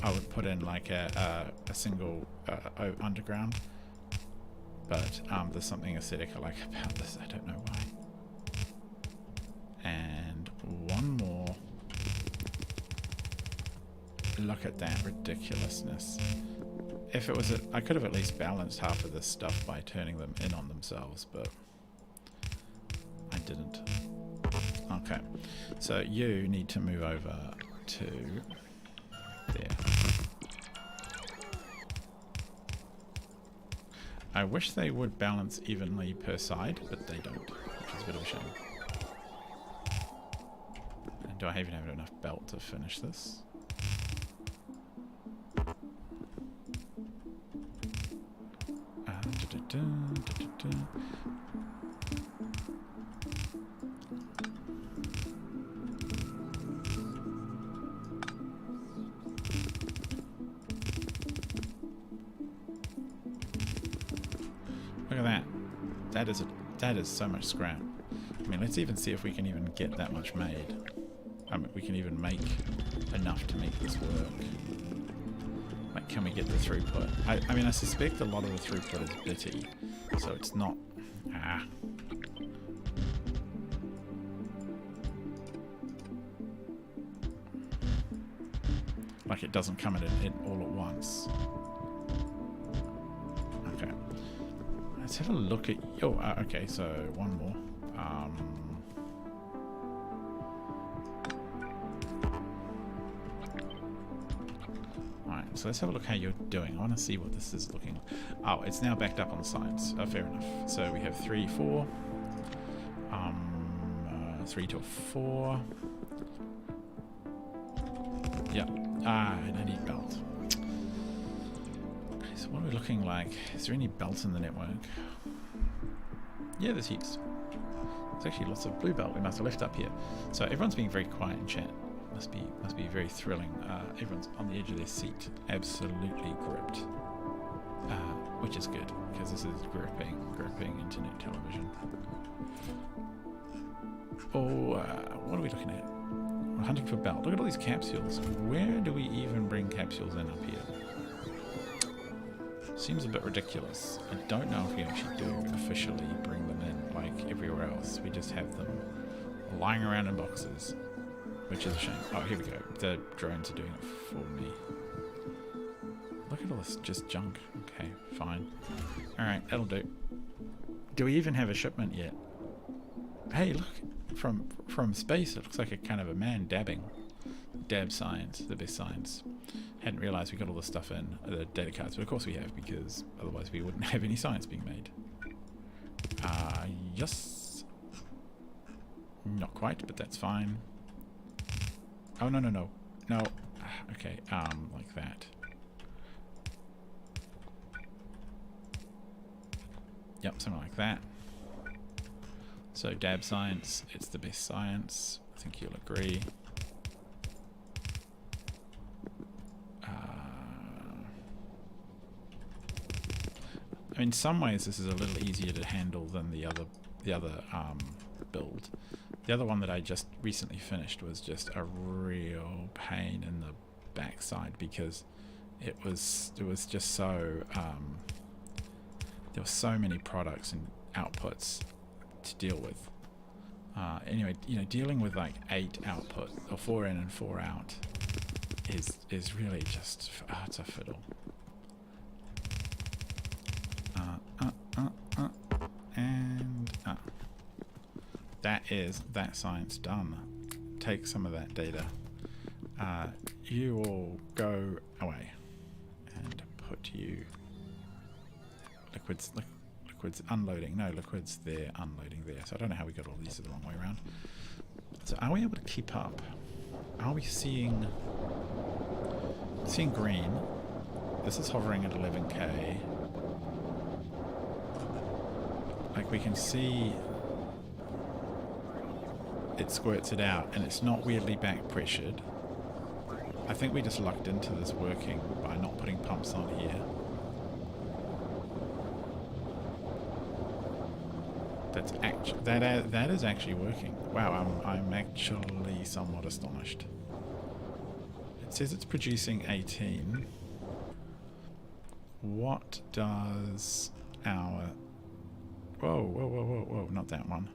A: I would put in like a single underground, but there's something aesthetic I like about this. I don't know why. And one more. Look at that ridiculousness. If it was I could have at least balanced half of this stuff by turning them in on themselves, but I didn't. Okay, so you need to move over to there. I wish they would balance evenly per side, but they don't, which is a bit of a shame. Do I even have enough belt to finish this? Look at that. That is so much scrap. I mean, let's even see if we can even get that much made. I mean, we can even make enough to make this work. Like, can we get the throughput? I mean, I suspect a lot of the throughput is bitty, so it's not... Like, it doesn't come in it all at once. Okay. Let's have a look at... Oh, okay, so one more. Alright, so let's have a look how you're doing. I want to see what this is looking like. Oh, it's now backed up on the sides. Oh, fair enough. So we have 3, 4. 3 to 4. Yeah. And I need belt. Okay, so what are we looking like? Is there any belts in the network? Yeah, there's heaps. There's actually lots of blue belt we must have left up here. So everyone's being very quiet in chat. Must be very thrilling. Everyone's on the edge of their seat, absolutely gripped, which is good because this is gripping internet television. Oh, what are we looking at? We're hunting for belt. Look at all these capsules. Where do we even bring capsules in up here? Seems a bit ridiculous. I don't know if we actually do officially bring them in like everywhere else. We just have them lying around in boxes. Which is a shame. Oh, here we go. The drones are doing it for me. Look at all this just junk. Okay, fine. Alright, that'll do. Do we even have a shipment yet? Hey, look. From space, it looks like a kind of a man dabbing. Dab science, the best science. Hadn't realised we got all this stuff in the data cards, but of course we have, because otherwise we wouldn't have any science being made. Yes. Not quite, but that's fine. Oh, no. No. Okay, like that. Yep, something like that. So, dab science, it's the best science. I think you'll agree. I mean, in some ways this is a little easier to handle than the other build. The other one that I just recently finished was just a real pain in the backside because it was just so there were so many products and outputs to deal with. Anyway, you know, dealing with like 8 output or 4 in and 4 out is really just it's a fiddle. That is that science done. Take some of that data. You all go away and put you liquids unloading. No, liquids there, unloading there. So I don't know how we got all these the wrong way around. So are we able to keep up? Are we seeing green? This is hovering at 11k. Like we can see it squirts it out and it's not weirdly back pressured. I think we just lucked into this working by not putting pumps on here. That's actually that is actually working. Wow, I'm actually somewhat astonished. It says it's producing 18. What does our Whoa, not that one.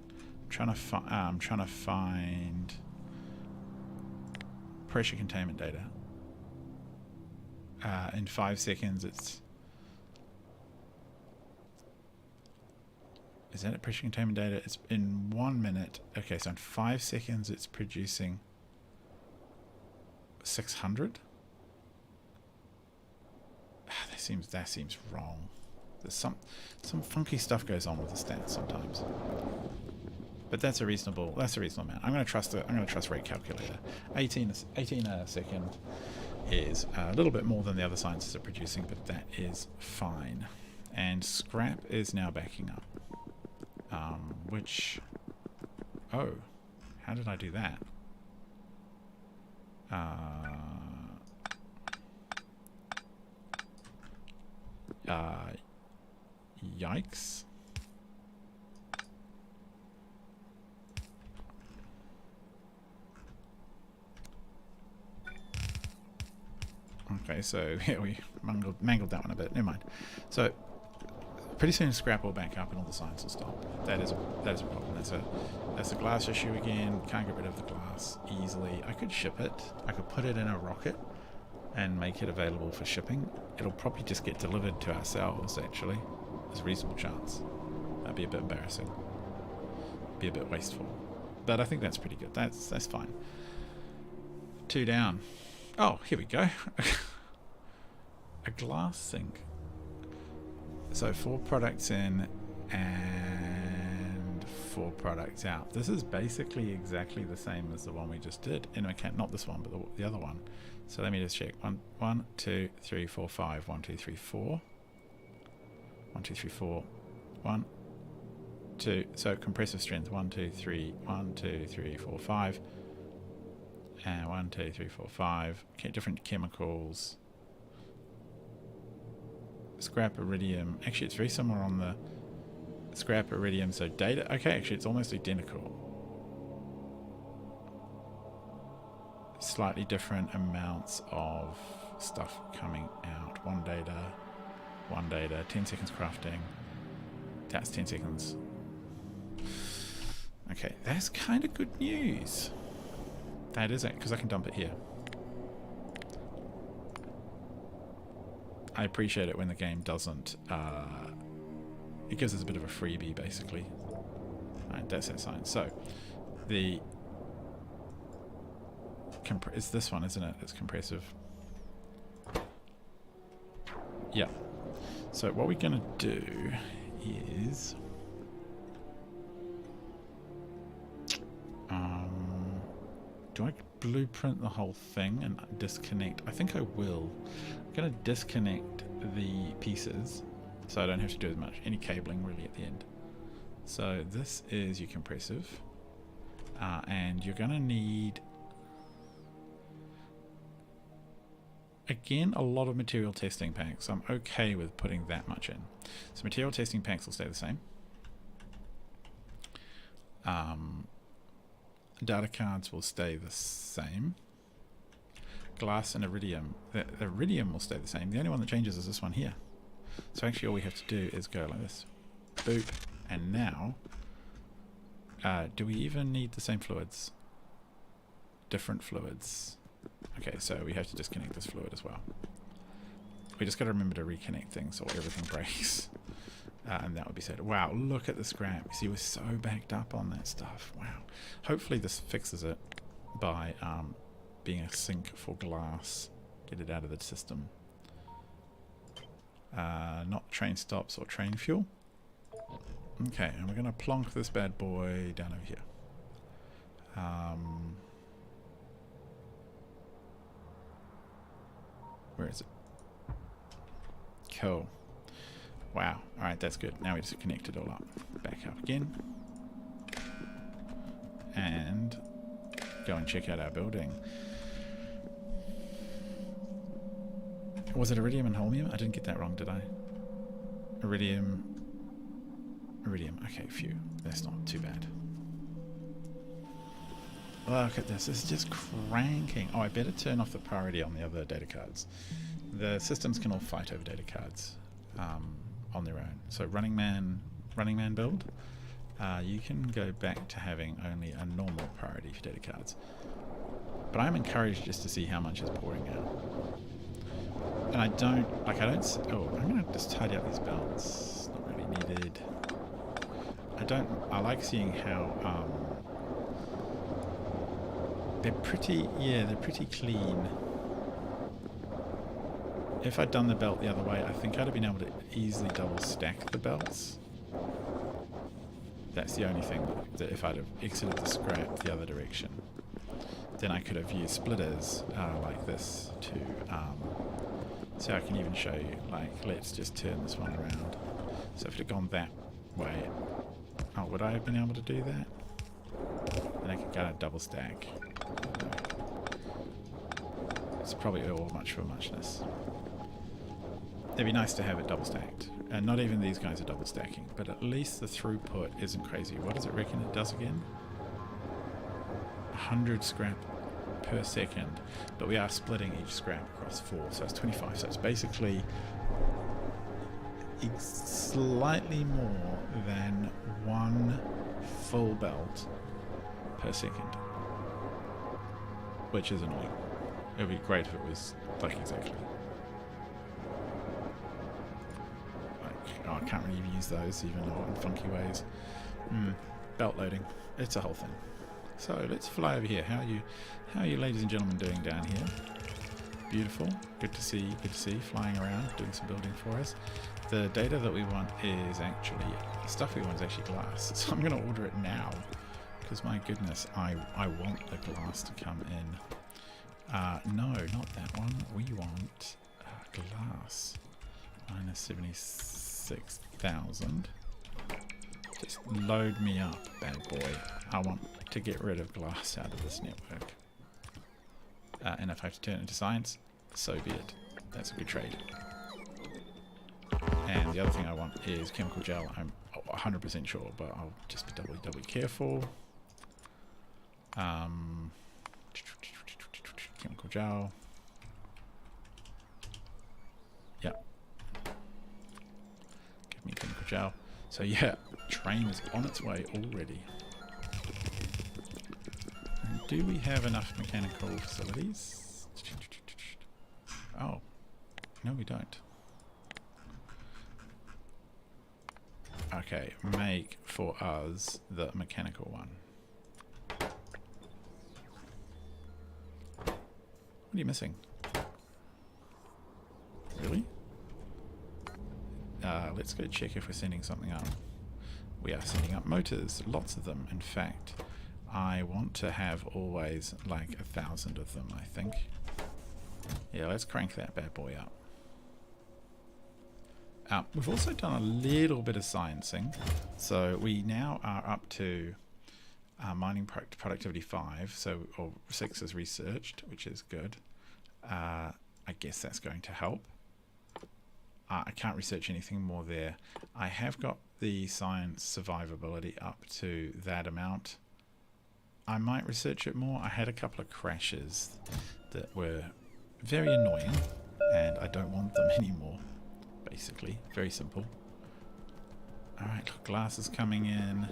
A: I'm trying to find pressure containment data. In 5 seconds it's... Is that a pressure containment data? It's in 1 minute. Okay, so in 5 seconds it's producing 600? That seems wrong. There's some funky stuff goes on with the stats sometimes. But that's a reasonable amount. I'm going to trust rate calculator. 18 a second is a little bit more than the other sciences are producing, but that is fine. And scrap is now backing up. Which, oh, how did I do that? Yikes. Okay, so yeah, we mangled that one a bit. Never mind. So pretty soon scrap will back up and all the science will stop. That is a problem. That's a glass issue again. Can't get rid of the glass easily. I could ship it. I could put it in a rocket and make it available for shipping. It'll probably just get delivered to ourselves, actually. There's a reasonable chance. That'd be a bit embarrassing. Be a bit wasteful. But I think that's pretty good. That's fine. 2 down. Oh, here we go. A glass sink. So 4 products in and 4 products out. This is basically exactly the same as the one we just did. In not this one, but the other one. So let me just check. 1, 2, 3, 4, 5. 1, 2, 3, 4. 1, 2, 3, 4. 1, 2. So compressive strength. 1, 2, 3. 1, 2, 3, 4, 5. And 1, 2, 3, 4, 5. Okay, different chemicals. Scrap iridium. Actually, it's very similar on the scrap iridium. So data. Okay, actually, it's almost identical. Slightly different amounts of stuff coming out. 1 data. 10 seconds crafting. That's 10 seconds. Okay, that's kind of good news. That is it, because I can dump it here. I appreciate it when the game doesn't. It gives us a bit of a freebie, basically. Alright, that's that sign. So, it's this one, isn't it? It's compressive. Yeah. So what we're going to do is... do I blueprint the whole thing and disconnect? I think I will. I'm going to disconnect the pieces so I don't have to do as much. Any cabling really at the end. So this is your compressive. And you're going to need... Again, a lot of material testing packs. I'm okay with putting that much in. So material testing packs will stay the same. Data cards will stay the same. Glass and iridium. The iridium will stay the same. The only one that changes is this one here. So actually all we have to do is go like this. Boop. And now, do we even need the same fluids? Different fluids. Okay, so we have to disconnect this fluid as well. We just got to remember to reconnect things or everything breaks. And that would be said. Wow, look at the scrap. See, we're so backed up on that stuff. Wow. Hopefully this fixes it by being a sink for glass. Get it out of the system. Not train stops or train fuel. Okay, and we're going to plonk this bad boy down over here. Where is it? Cool. Wow. Alright, that's good. Now we just connect it all up. Back up again. And go and check out our building. Was it iridium and holmium? I didn't get that wrong, did I? Iridium. Okay, phew. That's not too bad. Look at this. This is just cranking. Oh, I better turn off the priority on the other data cards. The systems can all fight over data cards on their own. So running man build, you can go back to having only a normal priority for data cards. But I'm encouraged just to see how much is pouring out. And I don't. Oh, I'm going to just tidy up these belts. Not really needed. I like seeing how they're pretty clean. If I'd done the belt the other way, I think I'd have been able to easily double stack the belts. That's the only thing that if I'd have exited the scrap the other direction, then I could have used splitters like this to, so I can even show you, like, let's just turn this one around. So if it had gone that way, oh, would I have been able to do that? Then I could go double stack. No. It's probably all much for muchness. It'd be nice to have it double stacked. And not even these guys are double stacking, but at least the throughput isn't crazy. What does it reckon it does again? 100 scrap per second, but we are splitting each scrap across 4, so it's 25. So it's basically slightly more than 1 full belt per second, which is annoying. It would be great if it was like exactly. Oh, I can't really use those even in funky ways. Belt loading. It's a whole thing. So let's fly over here. How are you ladies and gentlemen doing down here? Beautiful. Good to see flying around, doing some building for us. The data that we want is actually, the stuff we want is actually glass. So I'm going to order it now because my goodness, I want the glass to come in. No, not that one. We want glass. Minus 76,000. Just load me up, bad boy. I want to get rid of glass out of this network. And if I have to turn it into science, so be it. That's a good trade. And the other thing I want is chemical gel. I'm 100% sure, but I'll just be doubly careful. Chemical gel. Yep. Give me chemical gel. So yeah, train is on its way already. And do we have enough mechanical facilities? Oh, no we don't. Okay, make for us the mechanical one. What are you missing? Really? Let's go check if we're sending something up. We are sending up motors, lots of them. In fact, I want to have always like 1,000 of them, I think. Yeah, let's crank that bad boy up. We've also done a little bit of sciencing. So we now are up to mining productivity 5, so or 6 is researched, which is good. I guess that's going to help. I can't research anything more there. I have got the science survivability up to that amount. I might research it more. I had a couple of crashes that were very annoying, and I don't want them anymore. Basically, very simple. Alright, look, glass is coming in.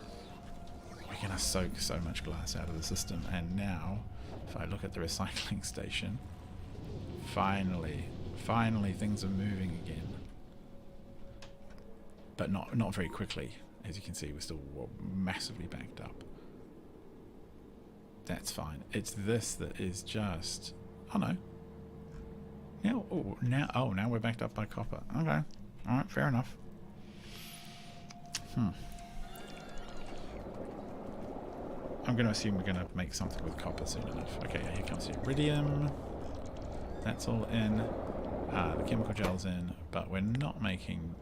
A: We're going to soak so much glass out of the system. And now, if I look at the recycling station, finally things are moving again. But not very quickly. As you can see, we're still massively backed up. That's fine. It's this that is just... Oh no. Now we're backed up by copper. Okay. Alright, fair enough. I'm going to assume we're going to make something with copper soon enough. Okay, here comes the iridium. That's all in. The chemical gel's in, but we're not making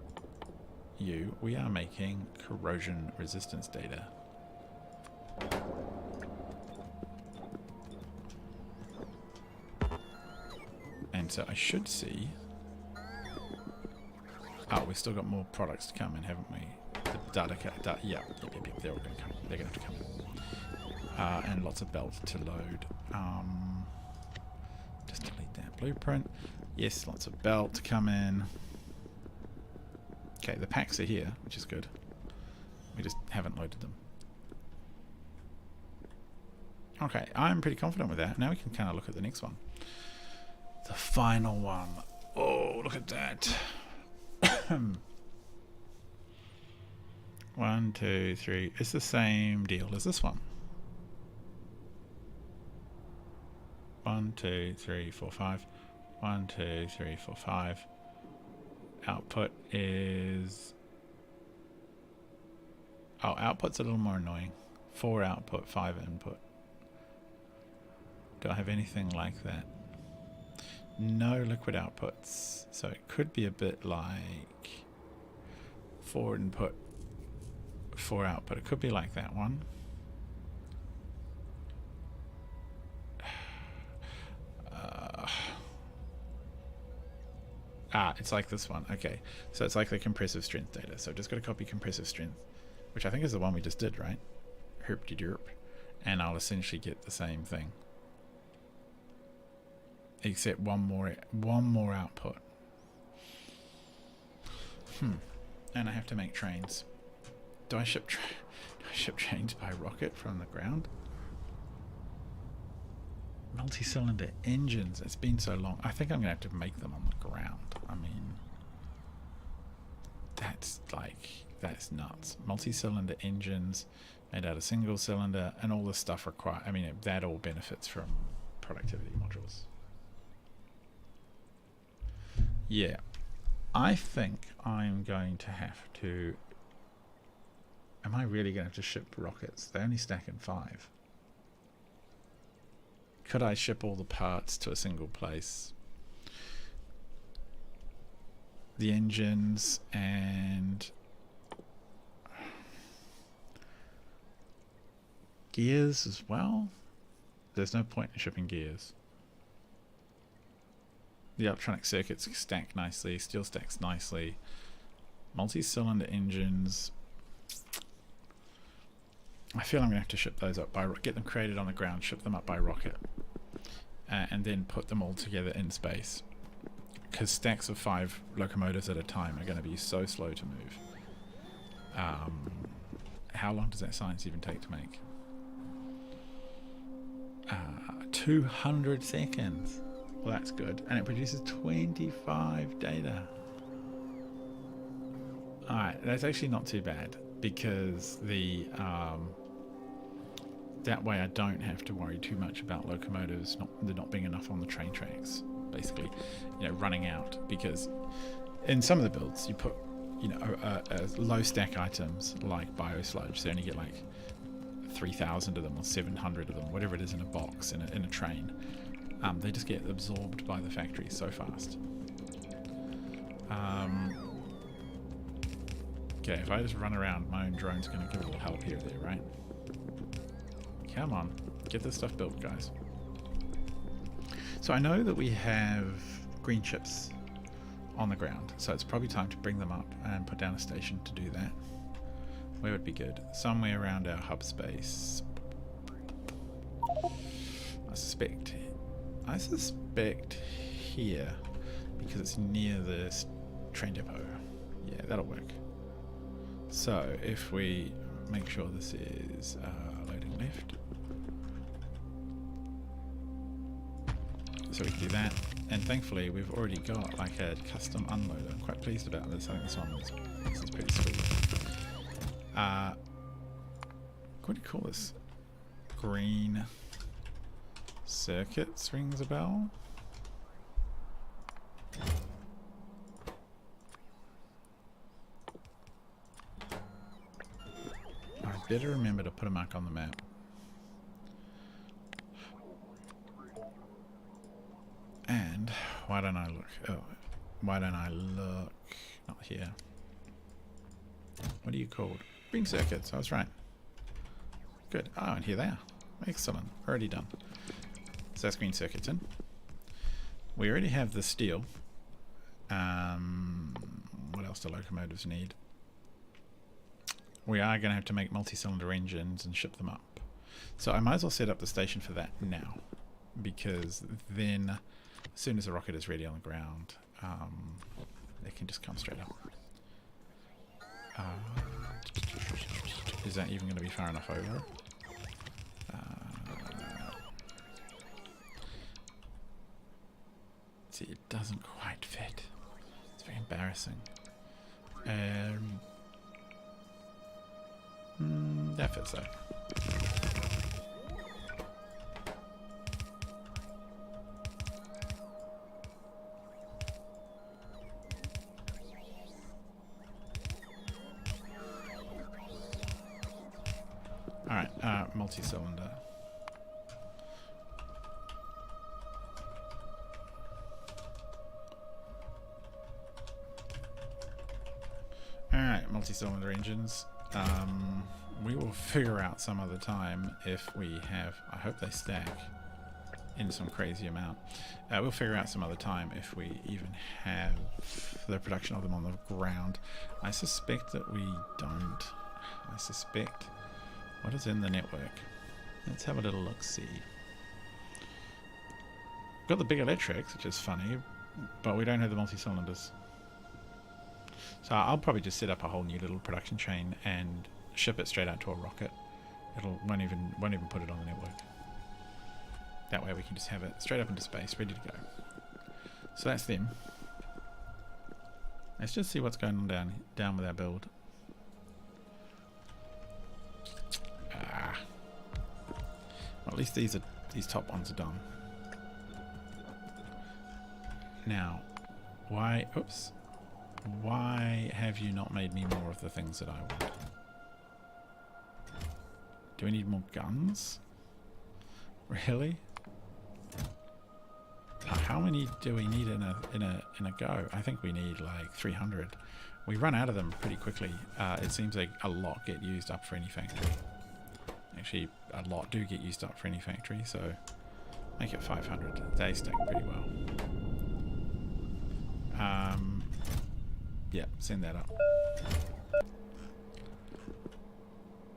A: you. We are making corrosion resistance data. And so I should see... Oh, we've still got more products to come in, haven't we? The data, yeah, they're all going to come. They're going to have to come in. And lots of belts to load. Just delete that blueprint. Yes, lots of belt to come in. Okay, the packs are here, which is good. We just haven't loaded them. Okay, I'm pretty confident with that. Now we can kind of look at the next one. The final one. Oh, look at that. 1, 2, 3. It's the same deal as this one. 1, 2, 3, 4, 5. 1, 2, 3, 4, 5. Output is... Oh, output's a little more annoying. 4 output, 5 input. Do I have anything like that? No liquid outputs. So it could be a bit like 4 input, 4 output. It could be like that one. It's like this one. Okay, so it's like the compressive strength data. So I've just got to copy compressive strength, which I think is the one we just did, right? Herp-de-derp. And I'll essentially get the same thing, except one more output. And I have to make trains. Do I ship trains by rocket from the ground? Multi-cylinder engines. It's been so long. I think I'm gonna have to make them on the ground. I mean, that's nuts. Multi-cylinder engines made out of single cylinder, and all this stuff required. I mean, that all benefits from productivity modules. Yeah, I think I'm going to have to. Am I really going to have to ship rockets? They only stack in 5. Could I ship all the parts to a single place? The engines and gears as well? There's no point in shipping gears. The electronic circuits stack nicely, steel stacks nicely. Multi-cylinder engines. I feel I'm going to have to ship those up by get them created on the ground, ship them up by rocket, and then put them all together in space. Because stacks of 5 locomotives at a time are going to be so slow to move. How long does that science even take to make? 200 seconds. Well, that's good. And it produces 25 data. Alright, that's actually not too bad, because the that way I don't have to worry too much about locomotives there not being enough on the train tracks, basically, running out. Because in some of the builds you put low stack items like biosludge, so you only get like 3,000 of them or 700 of them, whatever it is, in a box in a train. They just get absorbed by the factory so fast. Okay, if I just run around, my own drone's going to give a little help here or there, right? Come on, get this stuff built, guys. So I know that we have green chips on the ground, so it's probably time to bring them up and put down a station to do that. Where would be good? Somewhere around our hub space. I suspect here, because it's near this train depot. Yeah, that'll work. So if we make sure this is loading left, so we can do that. And thankfully we've already got like a custom unloader. I'm quite pleased about this. I think this is pretty sweet. What do you call this? Green circuits rings a bell. I better remember to put a mark on the map. And why don't I look? Oh, why don't I look? Not here. What are you called? Green circuits. I was right. Good. Oh, and here they are. Excellent. Already done. So that's green circuits in. We already have the steel. What else do locomotives need? We are going to have to make multi-cylinder engines and ship them up. So I might as well set up the station for that now, because then as soon as the rocket is ready on the ground, they can just come straight up. Is that even going to be far enough over? See, it doesn't quite fit. It's very embarrassing. That fits though. multi-cylinder. Alright, multi-cylinder engines. We will figure out some other time if we have... I hope they stack in some crazy amount. We'll figure out some other time if we even have the production of them on the ground. I suspect that we don't. I suspect... What is in the network? Let's have a little look-see. Got the big electrics, which is funny, but we don't have the multi-cylinders. So I'll probably just set up a whole new little production chain and ship it straight out to a rocket. Won't even put it on the network. That way we can just have it straight up into space, ready to go. So that's them. Let's just see what's going on down with our build. Well, at least these top ones are done. Now, why? Oops. Why have you not made me more of the things that I want? Do we need more guns? Really? How many do we need in a go? I think we need like 300. We run out of them pretty quickly. It seems like a lot get used up for any factory. Actually, a lot do get used up for any factory, so make it 500. They stack pretty well. Yeah, send that up.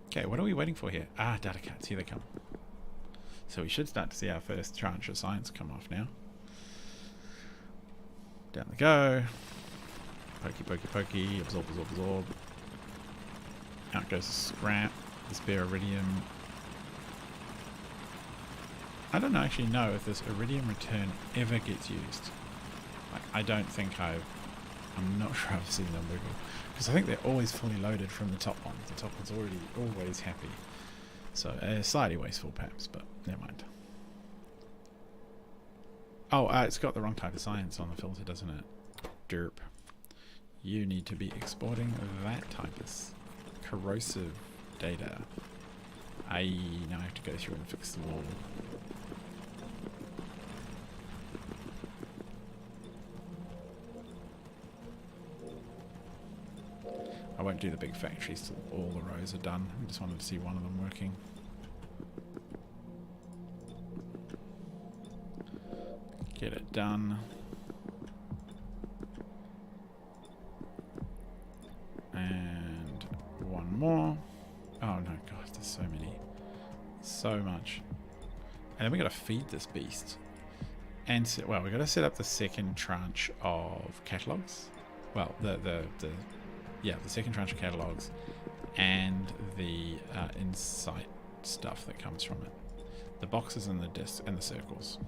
A: Okay, what are we waiting for here? Ah, data cards, here they come. So we should start to see our first tranche of science come off now. Down they go. Pokey, pokey, pokey. Absorb, absorb, absorb. Out goes the scrap. The spare iridium. I don't actually know if this iridium return ever gets used. Like, I don't think I'm not sure I've seen them wiggle. Because I think they're always fully loaded from the top one. The top one's always happy. So, slightly wasteful perhaps, but never mind. Oh, it's got the wrong type of science on the filter, doesn't it? Derp. You need to be exporting that type of corrosive data. Now I have to go through and fix the wall. I won't do the big factories till all the rows are done. I just wanted to see one of them working. Get it done. And one more. Oh no, God, there's so many. So much. And then we gotta feed this beast. And well, we gotta set up the second tranche of catalogs. Well, the second tranche of catalogs and the insight stuff that comes from it. The boxes and the discs and the circles.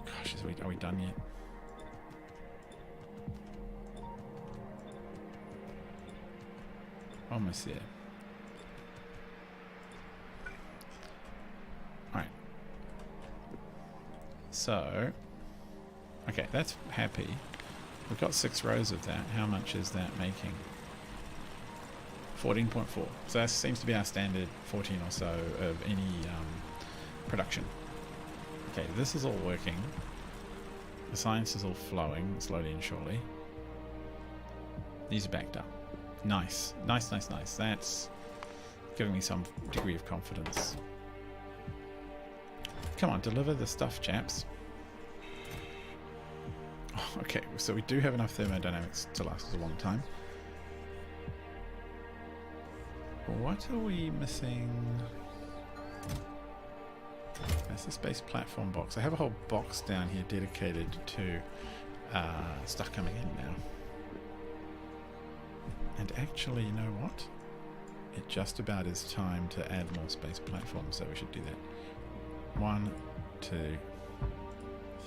A: Gosh, are we done yet? Almost there. Alright. So, okay, that's happy. We've got 6 rows of that. How much is that making? 14.4. So that seems to be our standard 14 or so of any production. Okay, this is all working. The science is all flowing slowly and surely. These are backed up. Nice. Nice, nice, nice. That's giving me some degree of confidence. Come on, deliver the stuff, chaps. Oh, okay, so we do have enough thermodynamics to last us a long time. What are we missing? That's the space platform box. I have a whole box down here dedicated to stuff coming in now. And actually, you know what? It just about is time to add more space platforms, so we should do that. 1, 2,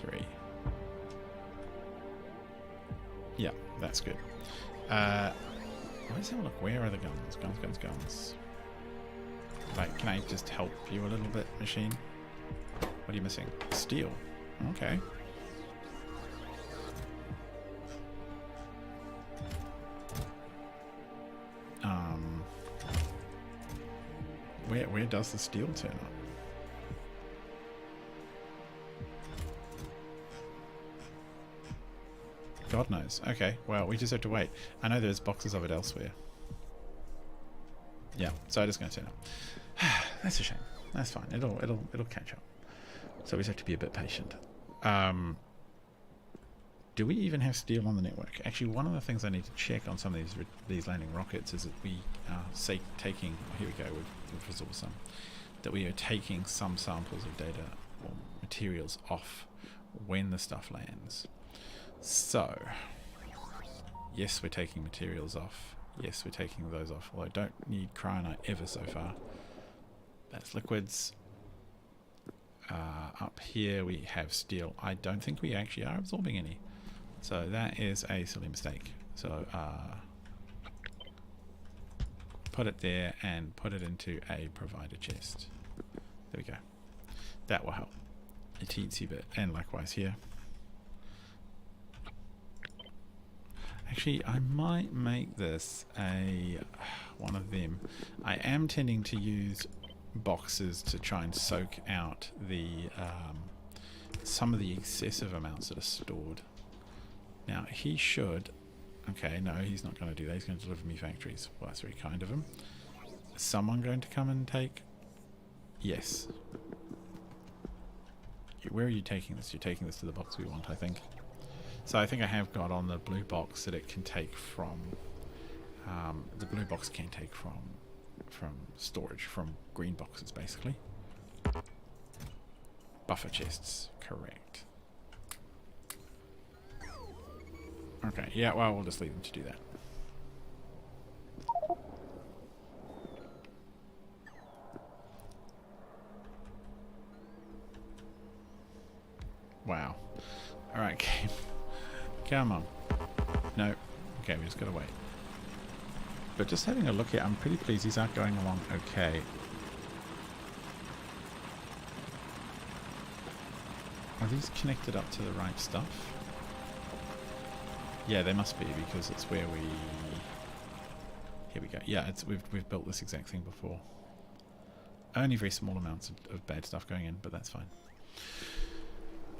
A: 3. Yeah, that's good. Let's have a look. Where are the guns? Guns, guns, guns. Like, can I just help you a little bit, machine? What are you missing? Steel. Okay. Where does the steel turn up? God knows. Okay, well, we just have to wait. I know there's boxes of it elsewhere. Yeah, so it is going to turn up. That's a shame. That's fine. It'll catch up. So we just have to be a bit patient. Do we even have steel on the network? Actually, one of the things I need to check on some of these landing rockets is that we are taking. Here we go. We've resolved some. That we are taking some samples of data or materials off when the stuff lands. So, yes, we're taking materials off. Yes, we're taking those off. Although I don't need cryonite ever so far. That's liquids. Up here we have steel. I don't think we actually are absorbing any. So that is a silly mistake. So put it there and put it into a provider chest. There we go. That will help a teensy bit. And likewise here. Actually, I might make this one of them. I am tending to use boxes to try and soak out the some of the excessive amounts that are stored. Now he should. Okay, no, he's not going to do that. He's going to deliver me factories. Well, that's very kind of him. Is someone going to come and take? Yes. Where are you taking this? You're taking this to the box we want, I think. So I think I have got on the blue box that it can take from. The blue box can take from storage, from green boxes, basically. Buffer chests, correct. Okay, yeah, well, we'll just leave them to do that. Wow. Alright, game. Come on. No. Okay, we just gotta wait. But just having a look here, I'm pretty pleased these are going along okay. Are these connected up to the right stuff? Yeah, they must be, because it's where we... Here we go. Yeah, we've built this exact thing before. Only very small amounts of bad stuff going in, but that's fine.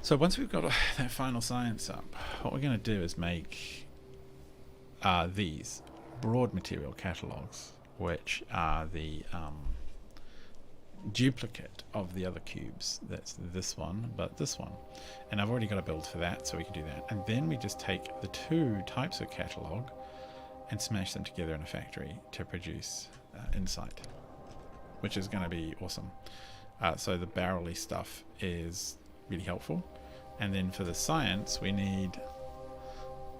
A: So once we've got that final science up, what we're going to do is make these broad material catalogs, which are the duplicate of the other cubes. That's this one, but this one. And I've already got a build for that, so we can do that. And then we just take the two types of catalog and smash them together in a factory to produce insight, which is going to be awesome. So the barrel-y stuff is really helpful. And then for the science, we need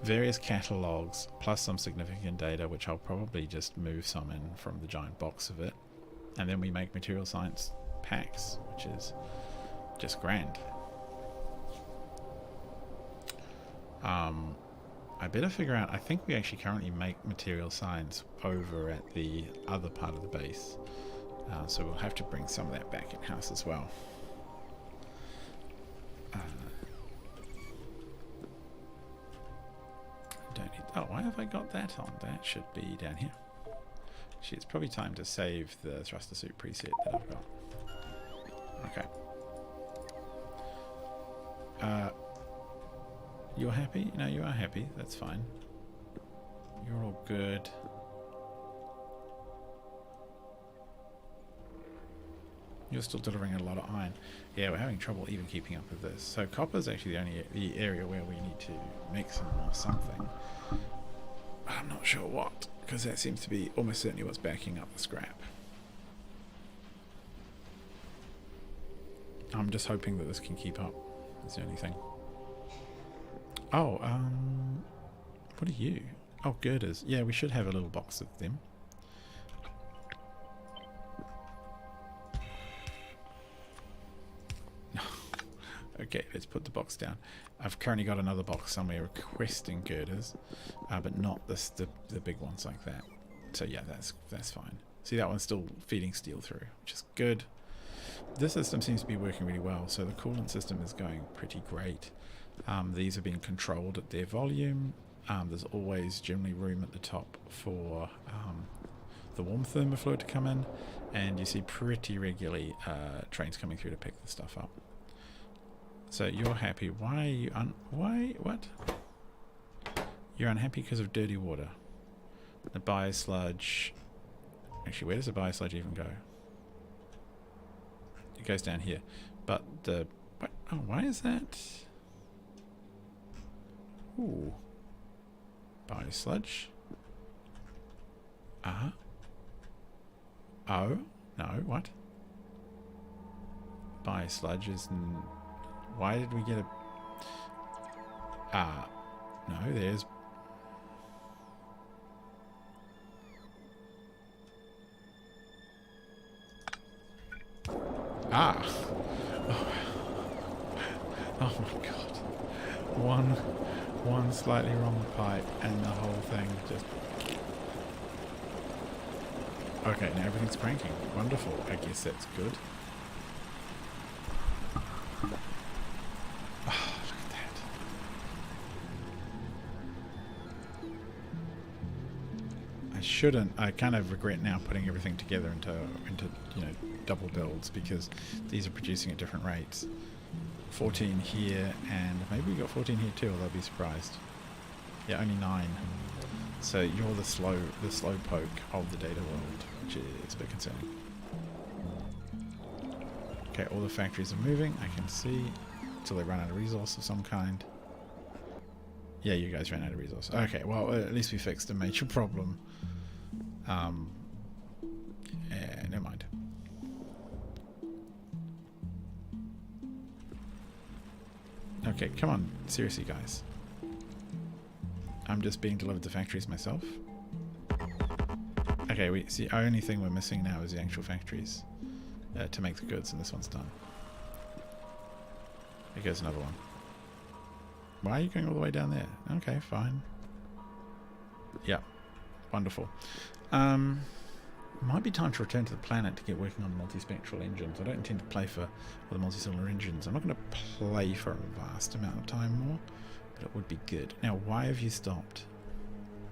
A: various catalogs plus some significant data, which I'll probably just move some in from the giant box of it. And then we make material science packs, which is just grand. I better figure out, I think we actually currently make material science over at the other part of the base. So we'll have to bring some of that back in-house as well. Don't need, oh, why have I got that on? That should be down here. Actually, it's probably time to save the thruster suit preset that I've got. Okay. You're happy? No, you are happy. That's fine. You're all good. You're still delivering a lot of iron. Yeah, we're having trouble even keeping up with this. So copper is actually the area where we need to make some more something. I'm not sure what, because that seems to be almost certainly what's backing up the scrap. I'm just hoping that this can keep up. That's the only thing. Oh, what are you? Oh, girders. Yeah, we should have a little box of them. Okay, let's put the box down. I've currently got another box somewhere requesting girders, but not the big ones like that. So yeah, that's fine. See, that one's still feeding steel through, which is good. This system seems to be working really well, so the coolant system is going pretty great. These are being controlled at their volume. There's always generally room at the top for the warm thermal fluid to come in, and you see pretty regularly trains coming through to pick the stuff up. So you're happy. Why are you what? You're unhappy because of dirty water. The biosludge. Actually, where does the biosludge even go? It goes down here. But the... What? Oh, why is that? Ooh. Biosludge. Oh? No, what? Biosludge is... Why did we get a... no, there's... Oh my god. One slightly wrong pipe and the whole thing just... Okay, now everything's cranking. Wonderful. I guess that's good. Oh, look at that. I shouldn't. I kind of regret now putting everything together into you know, double builds, because these are producing at different rates. 14 here, and maybe we got 14 here too, although I'd be surprised. Yeah, only 9. So you're the slow poke of the data world, which is a bit concerning. Okay, all the factories are moving, I can see, until they run out of resource of some kind. Yeah, you guys ran out of resource. Okay, well, at least we fixed a major problem. Yeah, never mind. Okay, come on, seriously, guys. I'm just being delivered to factories myself. Okay, we see. The only thing we're missing now is the actual factories to make the goods, and this one's done. Here goes another one. Why are you going all the way down there? Okay, fine. Yeah, wonderful. Might be time to return to the planet to get working on multispectral engines. I don't intend to play for the multicellular engines. I'm not going to play for a vast amount of time more, but it would be good. Now, why have you stopped?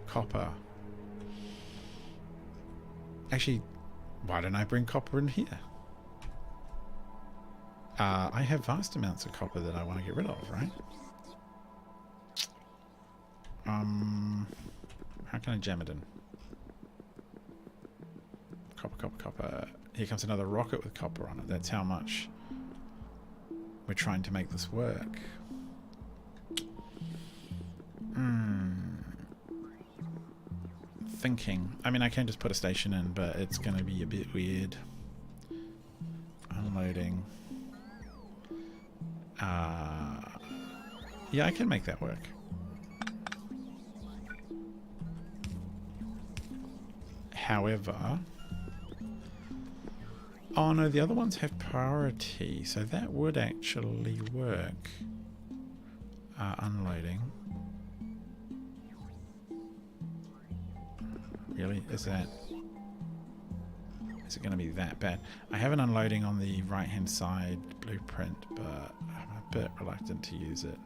A: Copper. Actually, why don't I bring copper in here? I have vast amounts of copper that I want to get rid of, right? How can I jam it in? Copper, copper, copper. Here comes another rocket with copper on it. That's how much we're trying to make this work. Thinking. I mean, I can just put a station in, but it's going to be a bit weird. Unloading. Yeah, I can make that work. However... Oh no, the other ones have priority, so that would actually work. Unloading. Really? Is it going to be that bad? I have an unloading on the right hand side blueprint, but I'm a bit reluctant to use it.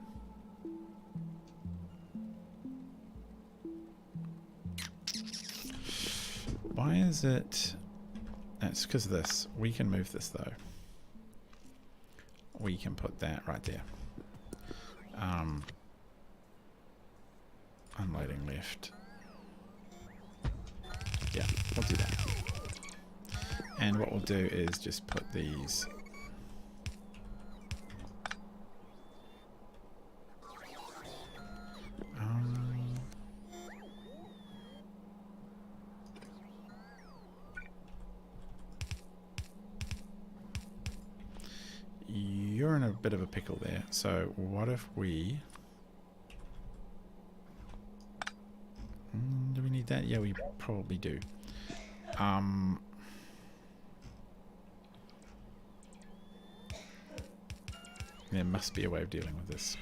A: Why is it... That's because of this. We can move this though. We can put that right there. Unloading left. Yeah, we'll do that. And what we'll do is just put these... You're in a bit of a pickle there. So what if we... do we need that? Yeah, we probably do. There must be a way of dealing with this.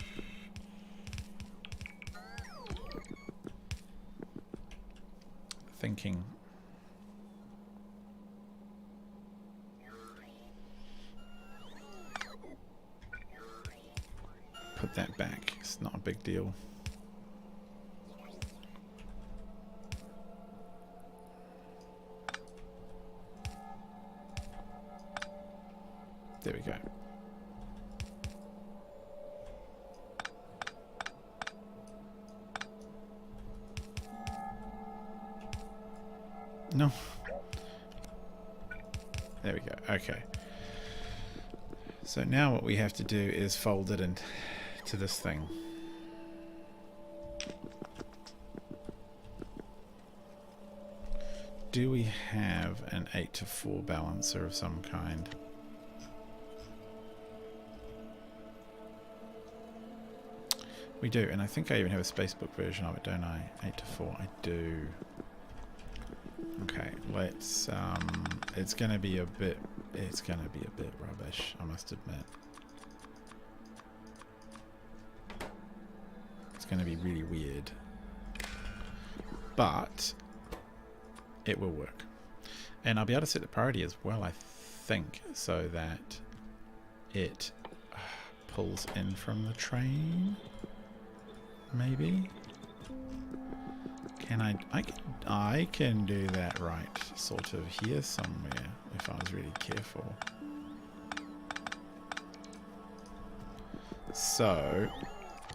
A: Thinking. Put that back. It's not a big deal. There we go. No. There we go. Okay. So now what we have to do is fold it into this thing. Do we have an 8-to-4 balancer of some kind? We do, and I think I even have a Spacebook version of it, don't I? 8-to-4, I do. Okay, let's, it's gonna be a bit rubbish, I must admit. It's gonna be really weird. But it will work. And I'll be able to set the priority as well, I think, so that it pulls in from the train. Maybe? Can I can do that right sort of here somewhere if I was really careful. So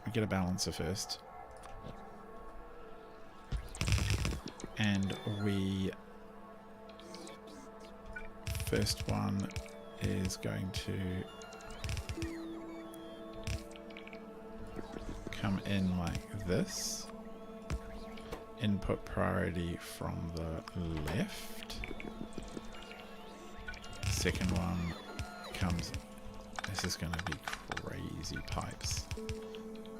A: we get a balancer first. And first one is going to come in like this. Input priority from the left. Second one comes, this is going to be crazy pipes,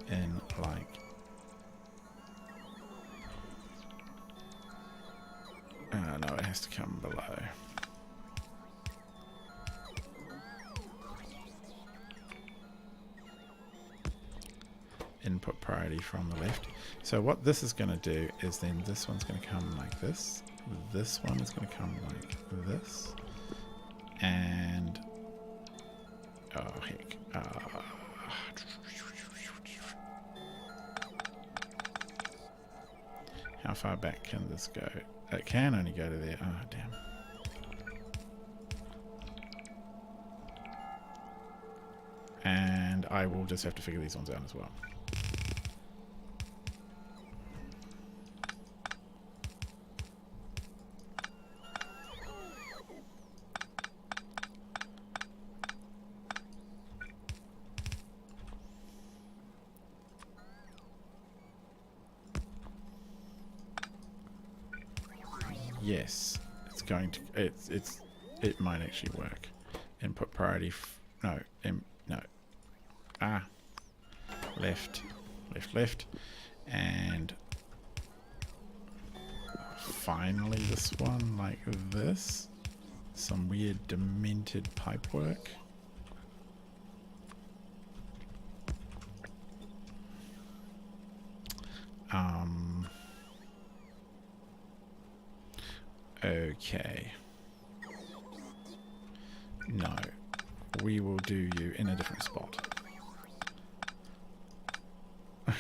A: in like, no, it has to come below. Input priority from the left. So what this is going to do is then this one's going to come like this. This one is going to come like this. And oh heck. How far back can this go? It can only go to there. Oh damn. And I will just have to figure these ones out as well. Yes, it's going to. It might actually work. Input priority. No. Left, and finally this one like this. Some weird demented pipe work. Okay. No. We will do you in a different spot. Okay.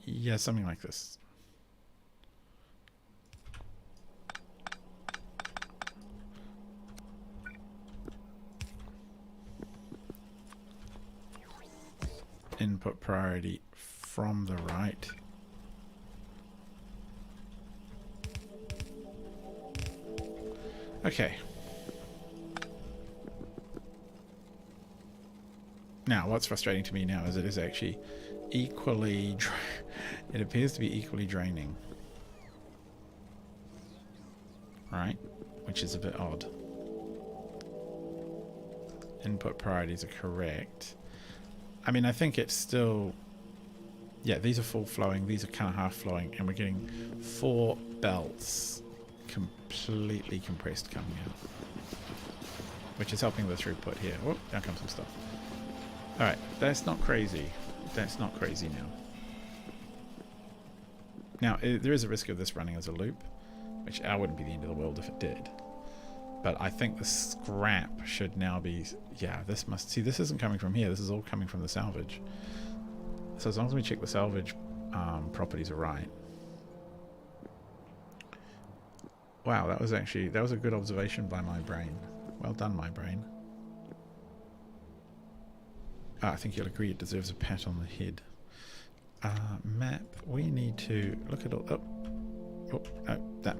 A: Yeah, something like this. Input priority from the right. Okay. Now, what's frustrating to me now is it is actually equally... it appears to be equally draining. Right? Which is a bit odd. Input priorities are correct. I mean, I think it's still... Yeah, these are full flowing, these are kind of half flowing, and we're getting 4 belts completely compressed coming out. Which is helping the throughput here. Oh, down comes some stuff. Alright, that's not crazy. That's not crazy now. Now, there is a risk of this running as a loop, which wouldn't be the end of the world if it did. But I think the scrap should now be... Yeah, this must... See, this isn't coming from here. This is all coming from the salvage. So as long as we check the salvage properties are right. Wow, that was a good observation by my brain. Well done, my brain. I think you'll agree it deserves a pat on the head. Map. We need to look at all. Oh, that.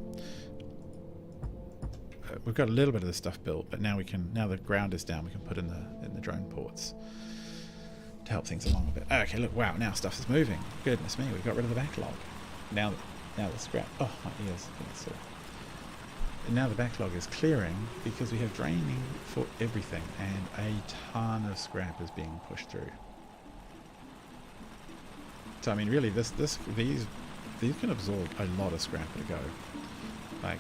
A: We've got a little bit of the stuff built, but now we can. Now the ground is down, we can put in the drone ports to help things along a bit. Okay, look. Wow, now stuff is moving. Goodness me, we've got rid of the backlog. Now the scrap. Oh, my ears. So now the backlog is clearing because we have draining for everything, and a ton of scrap is being pushed through. So I mean, really, these can absorb a lot of scrap at a go. Like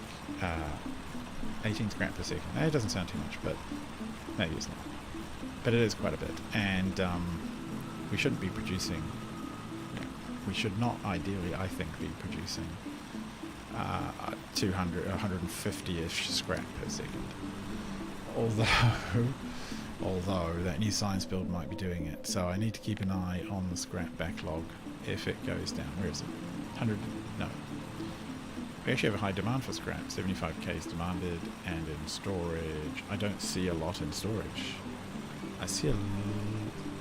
A: 18 scrap per second. It doesn't sound too much, but maybe it's not. But it is quite a bit, and we shouldn't be producing. We should not, ideally, I think, be producing 200, 150-ish scrap per second. Although that new science build might be doing it, so I need to keep an eye on the scrap backlog if it goes down. Where is it? 100? No. We actually have a high demand for scrap. 75k is demanded, and in storage, I don't see a lot in storage. I see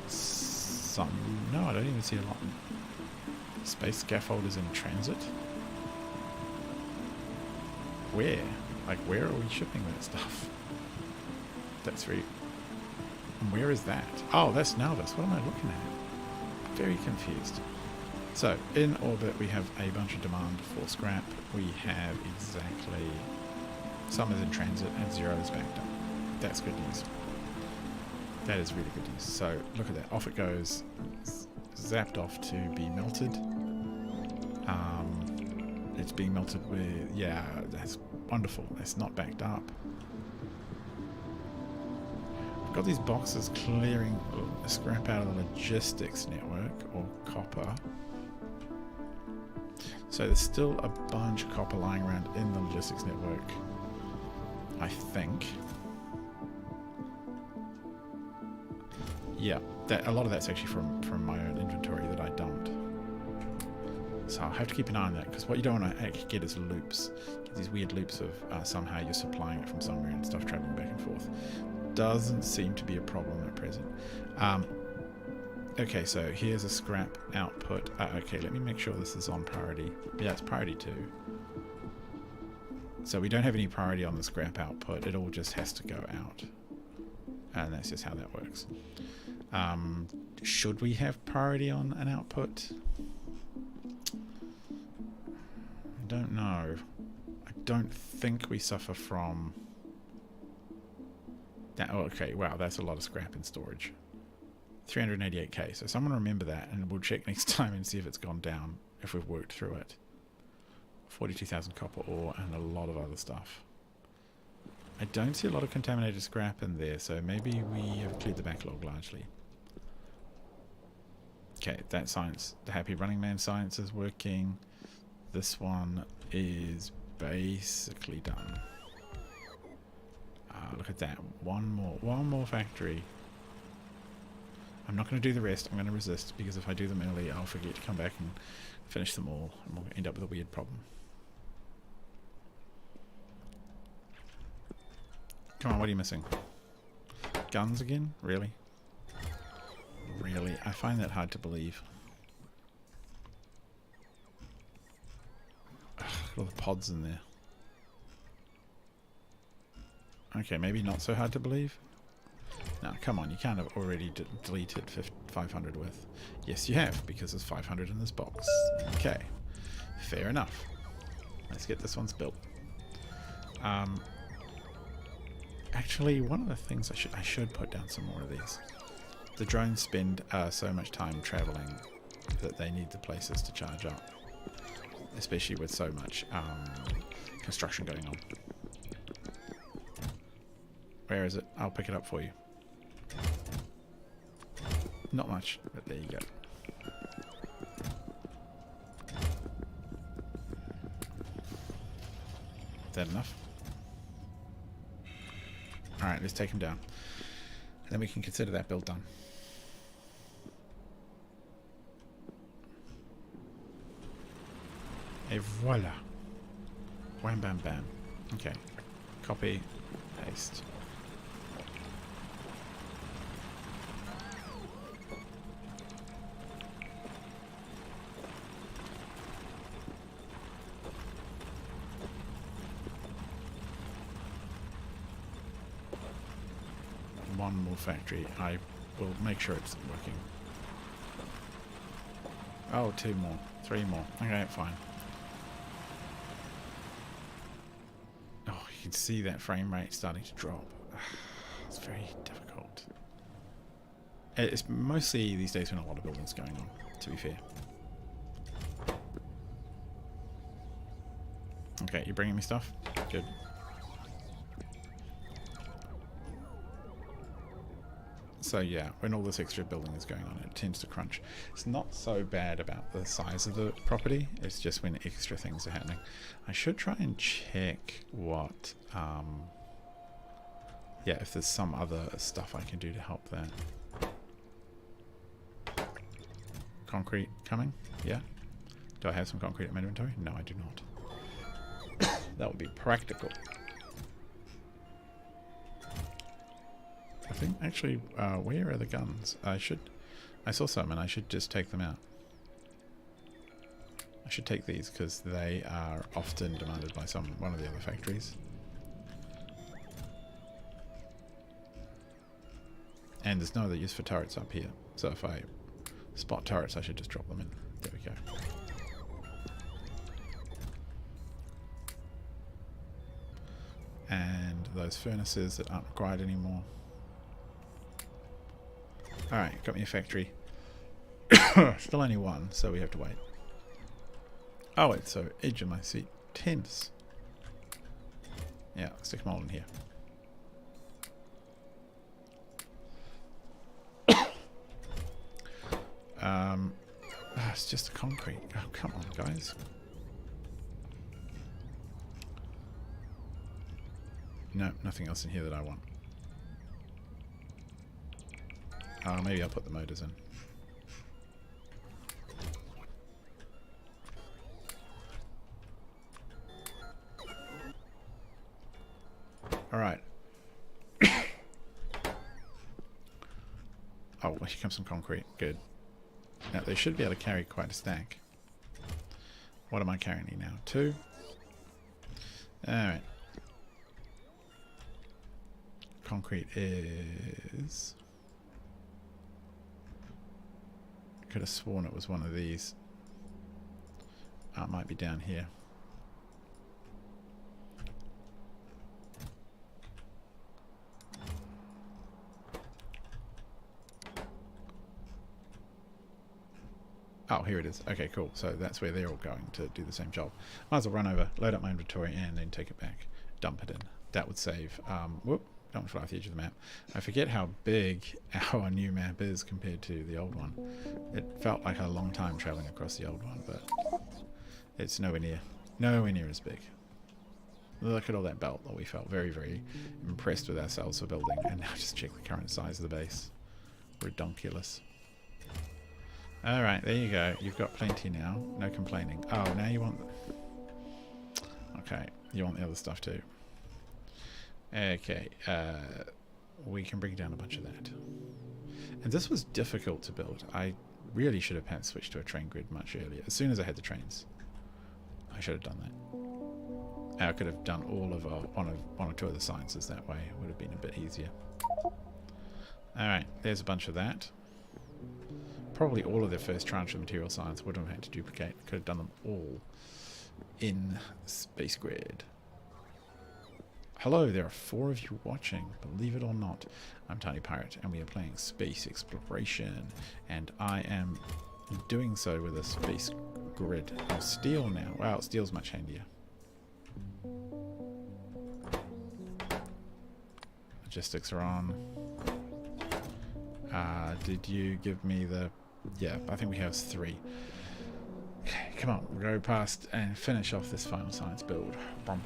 A: some. No, I don't even see a lot. Space scaffold is in transit. Where? Like, where are we shipping that stuff? That's very. Where is that? Oh, that's Nalvis. What am I looking at? Very confused. So, in orbit, we have a bunch of demand for scrap. We have exactly. Some is in transit and 0 is backed up. That's good news. That is really good news. So, look at that. Off it goes. Zapped off to be melted. It's being melted with. Yeah, that's wonderful. It's not backed up. We've got these boxes clearing scrap out of the logistics network, or copper. So there's still a bunch of copper lying around in the logistics network, I think. Yeah, a lot of that's actually from my own inventory that I dumped. So I'll have to keep an eye on that, because what you don't want to actually get is loops. Get these weird loops of somehow you're supplying it from somewhere and stuff traveling back and forth. Doesn't seem to be a problem at present. Okay, so here's a scrap output. Okay, let me make sure this is on priority. Yeah, it's priority 2. So we don't have any priority on the scrap output. It all just has to go out. And that's just how that works. Should we have priority on an output? I don't know. I don't think we suffer from that. Oh, okay, wow, that's a lot of scrap in storage. 388k, so someone remember that, and we'll check next time and see if it's gone down, if we've worked through it. 42,000 copper ore and a lot of other stuff. I don't see a lot of contaminated scrap in there, so maybe we have cleared the backlog largely. Okay, that science, the Happy Running Man science is working. This one is basically done. Look at that. One more factory. I'm not going to do the rest. I'm going to resist, because if I do them early, I'll forget to come back and finish them all, and we'll end up with a weird problem. Come on, what are you missing? Guns again? Really? Really? I find that hard to believe. Ugh, all the pods in there. Okay, maybe not so hard to believe. No, come on, you can't have already deleted 500 worth. Yes, you have, because there's 500 in this box. Okay, fair enough. Let's get this one's built. Actually, one of the things I should put down some more of these. The drones spend so much time traveling that they need the places to charge up, especially with so much construction going on. Where is it? I'll pick it up for you. Not much, but there you go. Is that enough? Alright, let's take him down. And then we can consider that build done. Et voila. Wham bam bam. Okay. Copy. Paste. One more factory. I will make sure it's working. Oh, 2 more. 3 more. Okay, fine. Oh, you can see that frame rate starting to drop. It's very difficult. It's mostly these days when a lot of building's going on, to be fair. Okay, you bringing me stuff? Good. So yeah, when all this extra building is going on, it tends to crunch. It's not so bad about the size of the property, it's just when extra things are happening. I should try and check what, yeah, if there's some other stuff I can do to help that. Concrete coming? Yeah. Do I have some concrete in my inventory? No, I do not. That would be practical. I think actually, where are the guns? I saw some and I should just take them out. I should take these because they are often demanded by one of the other factories. And there's no other use for turrets up here. So if I spot turrets, I should just drop them in. There we go. And those furnaces that aren't required anymore. Alright, got me a factory. Still only one, so we have to wait. Oh wait, so edge of my seat. Tense. Yeah, stick them all in here. It's just a concrete. Oh, come on, guys. No, nothing else in here that I want. Maybe I'll put the motors in. Alright. Oh, well, here comes some concrete. Good. Now, they should be able to carry quite a stack. What am I carrying now? 2? Alright. Concrete is... Could have sworn it was one of these. It might be down here. Oh, here it is. Okay, cool. So that's where they're all going to do the same job. Might as well run over, load up my inventory, and then take it back. Dump it in. That would save... whoop. Don't fly off the edge of the map. I forget how big our new map is compared to the old one. It felt like a long time traveling across the old one, but it's nowhere near as big. Look at all that belt that we felt very, very impressed with ourselves for building. And now just check the current size of the base. Redonkulous. Alright, there you go. You've got plenty now. No complaining. Oh, now you want... Okay, you want the other stuff too. Okay, we can bring down a bunch of that. And this was difficult to build. I really should have perhaps switched to a train grid much earlier. As soon as I had the trains, I should have done that. I could have done all of one or two of the sciences that way. It would have been a bit easier. Alright, there's a bunch of that. Probably all of the first tranche of material science would have had to duplicate. Could have done them all in Space Grid. Hello, there are 4 of you watching, believe it or not. I'm Tiny Pirate, and we are playing Space Exploration, and I am doing so with a Space Grid. Oh, steel now. Wow, steel's much handier. Logistics are on. Did you give me the... Yeah, I think we have 3. Okay, come on, we'll go past and finish off this final science build. Oh,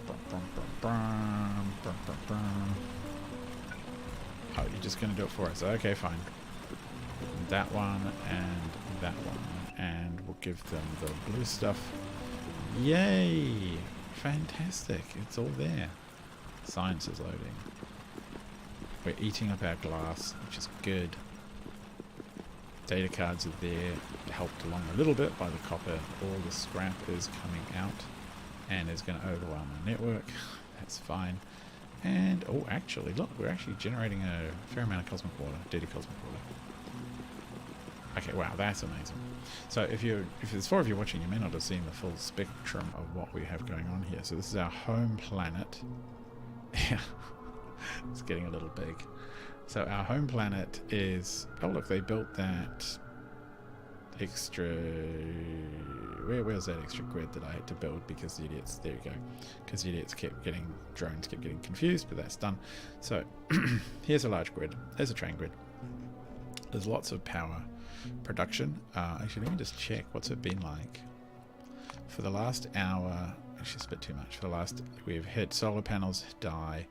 A: you're just going to do it for us. Okay, fine. That one and that one. And we'll give them the blue stuff. Yay! Fantastic. It's all there. Science is loading. We're eating up our glass, which is good. Data cards are there, helped along a little bit by the copper. All the scrap is coming out and is going to overwhelm our network. That's fine. And, oh, actually, look, we're actually generating a fair amount of cosmic water, data cosmic water. Okay, wow, that's amazing. So if there's 4 of you watching, you may not have seen the full spectrum of what we have going on here. So this is our home planet. Yeah, it's getting a little big. So our home planet is, oh look, they built that extra, where's that extra grid that I had to build because the idiots, there you go, because the idiots drones kept getting confused, but that's done. So here's a large grid, there's a train grid. There's lots of power production. Actually, let me just check what's it been like. For the last hour, actually it's a bit too much. For the last, we've hit solar panels die,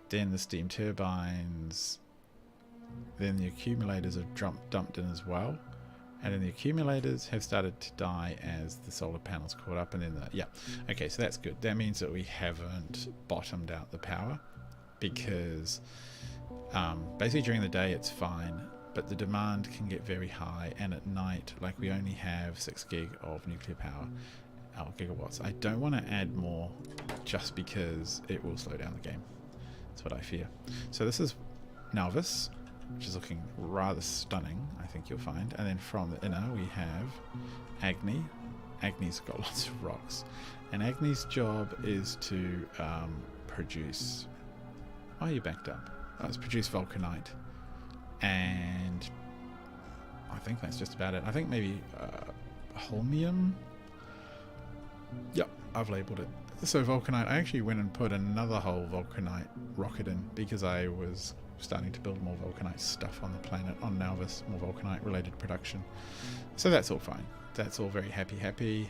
A: then the steam turbines, then the accumulators have dumped in as well, and then the accumulators have started to die as the solar panels caught up, and then yeah, okay, so that's good. That means that we haven't bottomed out the power, because basically during the day it's fine, but the demand can get very high, and at night, like, we only have 6 gig of nuclear power, gigawatts. I don't want to add more just because it will slow down the game. That's what I fear. So this is Nauvis, which is looking rather stunning, I think you'll find. And then from the inner we have Agni. Agni's got lots of rocks. And Agni's job is to produce... Why are you backed up? It's produce vulcanite. And I think that's just about it. I think maybe holmium? Yep, I've labelled it. So vulcanite, I actually went and put another whole vulcanite rocket in because I was starting to build more vulcanite stuff on the planet, on Nauvis, more vulcanite related production. So that's all fine. That's all very happy.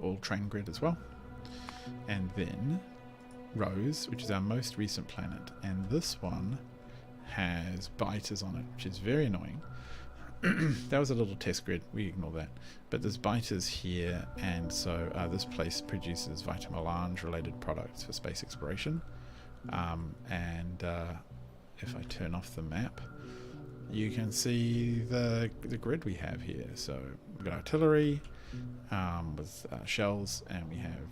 A: All train grid as well. And then Rose, which is our most recent planet, and this one has biters on it, which is very annoying. That was a little test grid, we ignore that. But there's biters here, and so this place produces vitamelange related products for space exploration. And if I turn off the map, you can see the grid we have here. So we've got artillery with shells, and we have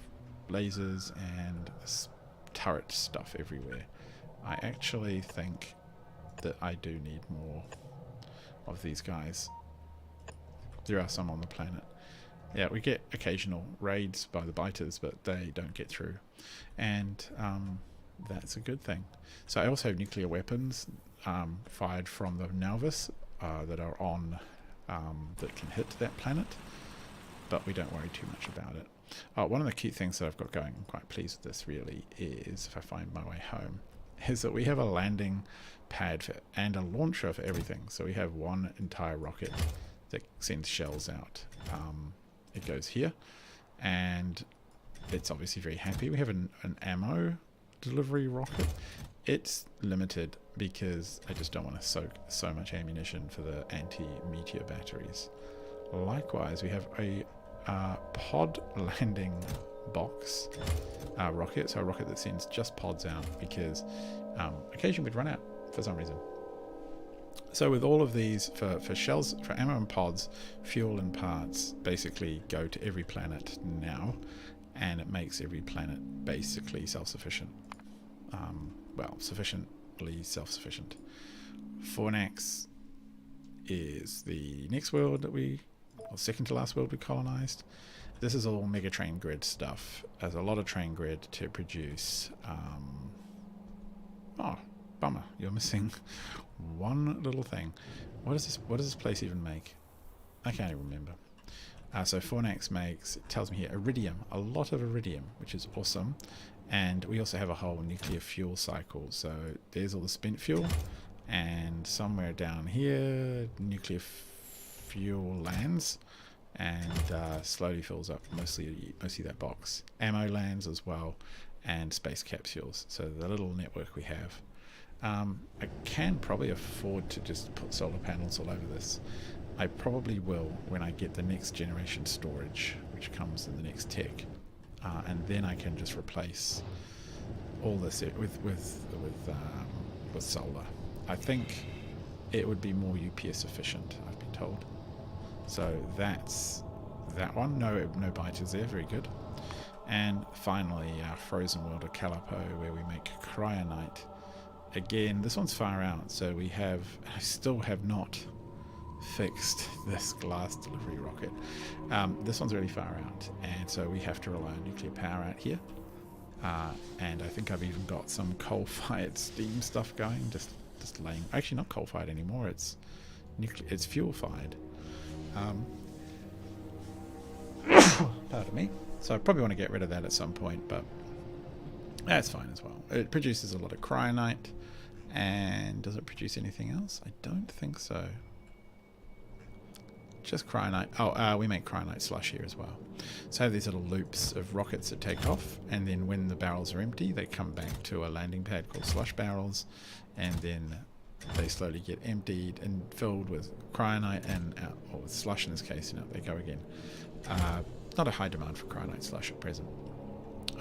A: lasers and turret stuff everywhere. I actually think that I do need more of these guys. There are some on the planet. Yeah, we get occasional raids by the biters, but they don't get through, and that's a good thing. So I also have nuclear weapons fired from the Nauvis that are on that can hit that planet, but we don't worry too much about it. One of the cute things that I've got going, I'm quite pleased with this really, is if I find my way home, is that we have a landing pad and a launcher for everything. So we have one entire rocket that sends shells out. It goes here, and it's obviously very happy. We have an ammo delivery rocket. It's limited because I just don't want to soak so much ammunition for the anti-meteor batteries. Likewise, we have a pod landing box rocket, so a rocket that sends just pods out because occasionally we'd run out for some reason. So with all of these, for shells, for ammo and pods, fuel and parts basically go to every planet now, and it makes every planet basically self-sufficient. Well, sufficiently self-sufficient. Fornax is the next world that or second to last world we colonized. This is all mega train grid stuff. There's a lot of train grid to produce. Oh, bummer, you're missing one little thing. What does this place even make? I can't even remember. So Fornax makes, it tells me here, iridium, a lot of iridium, which is awesome. And we also have a whole nuclear fuel cycle. So there's all the spent fuel, and somewhere down here, nuclear fuel lands and slowly fills up mostly that box. Ammo lands as well, and space capsules. So the little network we have. I can probably afford to just put solar panels all over this. I probably will when I get the next generation storage, which comes in the next tech. and then I can just replace all this with solar. I think it would be more UPS efficient, I've been told. So that's that one. No biters there, very good. And finally, our frozen world of Calipo, where we make cryonite. Again, this one's far out, so I still have not fixed this glass delivery rocket. This one's really far out, and so we have to rely on nuclear power out here. And I think I've even got some coal-fired steam stuff going, just laying. Actually, not coal-fired anymore. It's fuel-fired. Pardon me. So I probably want to get rid of that at some point, but that's fine as well. It produces a lot of cryonite, and does it produce anything else? I don't think so. Just cryonite. Oh, we make cryonite slush here as well. So I have these little loops of rockets that take off, and then when the barrels are empty, they come back to a landing pad called slush barrels, and then they slowly get emptied and filled with cryonite and out, or with slush in this case, and out they go again. Not a high demand for cryonite slush at present.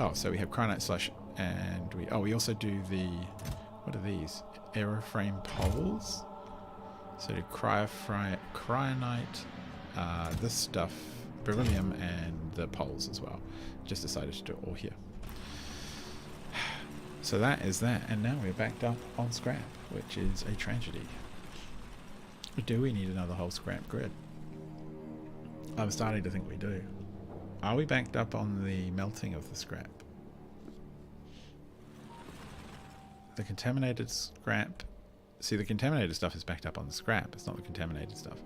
A: Oh, so we have cryonite slush, and we also do the, what are these? Aeroframe poles. So do cryonite, this stuff, beryllium, and the poles as well. Just decided to do it all here. So that is that, and now we're backed up on scrap, which is a tragedy. Do we need another whole scrap grid? I'm starting to think we do. Are we backed up on the melting of the scrap? The contaminated scrap. See, the contaminated stuff is backed up on the scrap. It's not the contaminated stuff.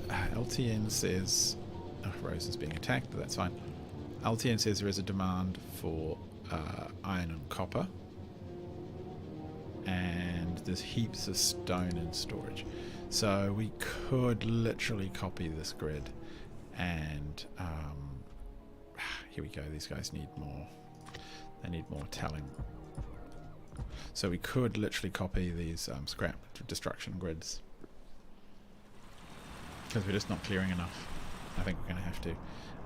A: LTN says... Oh, Rose is being attacked, but that's fine. LTN says there is a demand for iron and copper. And there's heaps of stone in storage. So we could literally copy this grid. And here we go. These guys need more. They need more telling. So we could literally copy these scrap destruction grids. Because we're just not clearing enough. I think we're going to have to.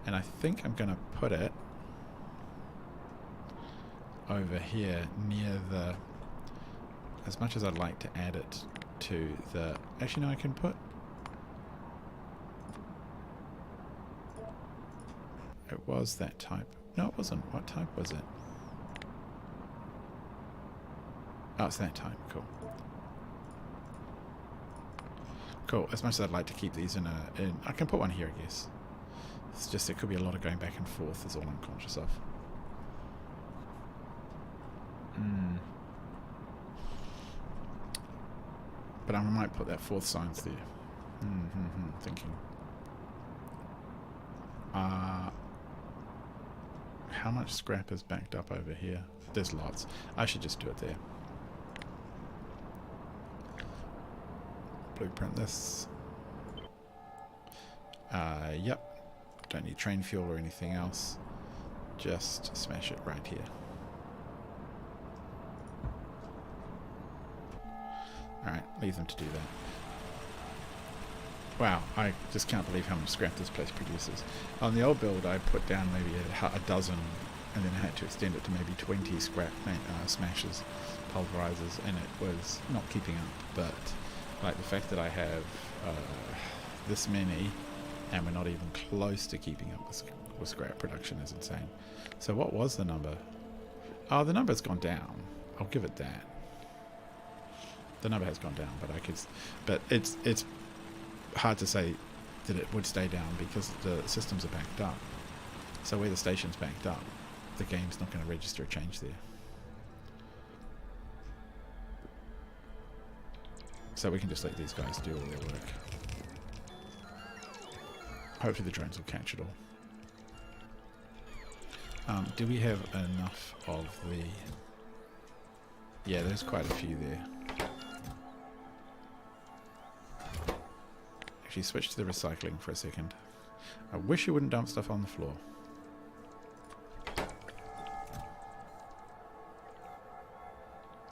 A: And I think I'm going to put it over here near the... As much as I'd like to add it to the... Actually, no, I can put... It was that type. No, it wasn't. What type was it? Oh, it's that type. Cool. Cool. As much as I'd like to keep these in I can put one here, I guess. It's just there could be a lot of going back and forth is all I'm conscious of. But I might put that fourth science there. Thinking. How much scrap is backed up over here? There's lots. I should just do it there. Blueprint this. Yep. Don't need train fuel or anything else. Just smash it right here. Alright, leave them to do that. Wow, I just can't believe how much scrap this place produces. On the old build, I put down maybe a dozen, and then I had to extend it to maybe 20 scrap smashes, pulverizers, and it was not keeping up. But like the fact that I have this many, and we're not even close to keeping up with scrap production is insane. So what was the number? Oh, the number's gone down. I'll give it that. The number has gone down, but it's hard to say that it would stay down because the systems are backed up. So where the station's backed up, the game's not going to register a change there. So we can just let these guys do all their work. Hopefully the drones will catch it all. Do we have enough of the... Yeah, there's quite a few there. Actually, switch to the recycling for a second. I wish you wouldn't dump stuff on the floor.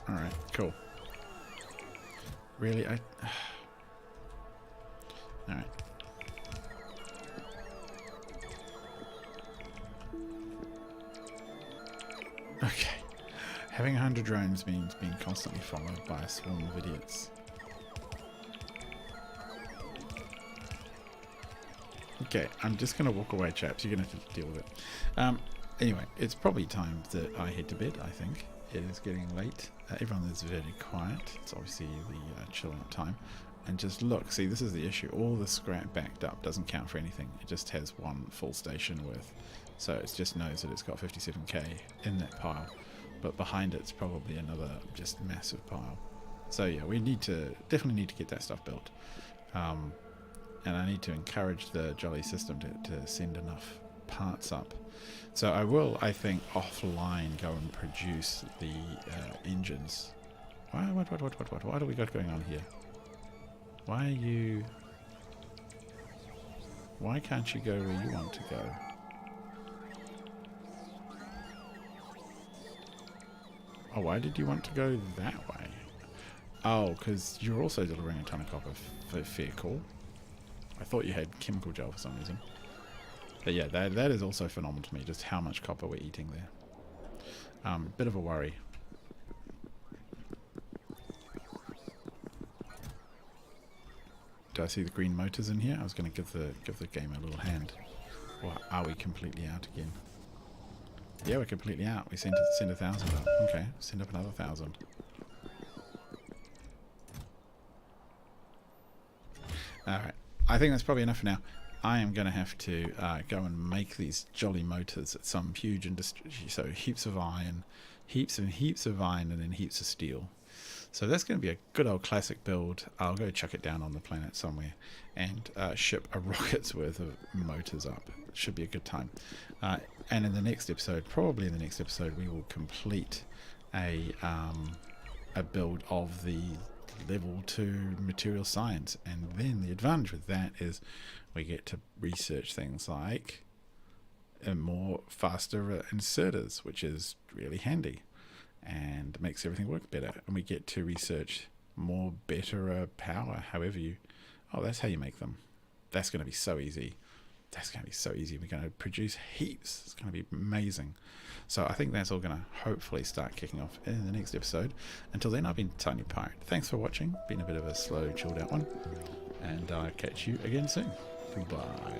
A: Alright, cool. Really? Alright. Having 100 drones means being constantly followed by a swarm of idiots. Okay, I'm just going to walk away, chaps. You're going to have to deal with it. Anyway, it's probably time that I head to bed, I think. It is getting late. Everyone is very quiet. It's obviously the chill out time. And just look, see, this is the issue. All the scrap backed up doesn't count for anything. It just has one full station worth. So it just knows that it's got 57k in that pile. But behind it's probably another just massive pile. So yeah, we definitely need to get that stuff built. And I need to encourage the Jolly system to send enough parts up. So I will, I think, offline go and produce the engines. What do we got going on here? Why can't you go where you want to go? Oh, why did you want to go that way? Oh, because you're also delivering a ton of copper. Fair call. I thought you had chemical gel for some reason. But yeah, that is also phenomenal to me, just how much copper we're eating there. Bit of a worry. Do I see the green motors in here? I was going to give the game a little hand. Or are we completely out again? Yeah, we're completely out. We send 1,000 up. Okay, send up another 1,000. Alright, I think that's probably enough for now. I am going to have to go and make these jolly motors at some huge industry. So heaps of iron, heaps and heaps of iron, and then heaps of steel. So that's going to be a good old classic build. I'll go chuck it down on the planet somewhere and ship a rocket's worth of motors up. It should be a good time. And in the next episode, probably in the next episode, we will complete a build of the level 2 material science. And then the advantage with that is we get to research things like more faster inserters, which is really handy and makes everything work better. And we get to research more better power, however you... Oh, that's how you make them. That's going to be so easy. That's going to be so easy. We're going to produce heaps. It's going to be amazing. So I think that's all going to hopefully start kicking off in the next episode. Until then, I've been Tiny Pirate. Thanks for watching. Been a bit of a slow, chilled out one. And I'll catch you again soon. Goodbye.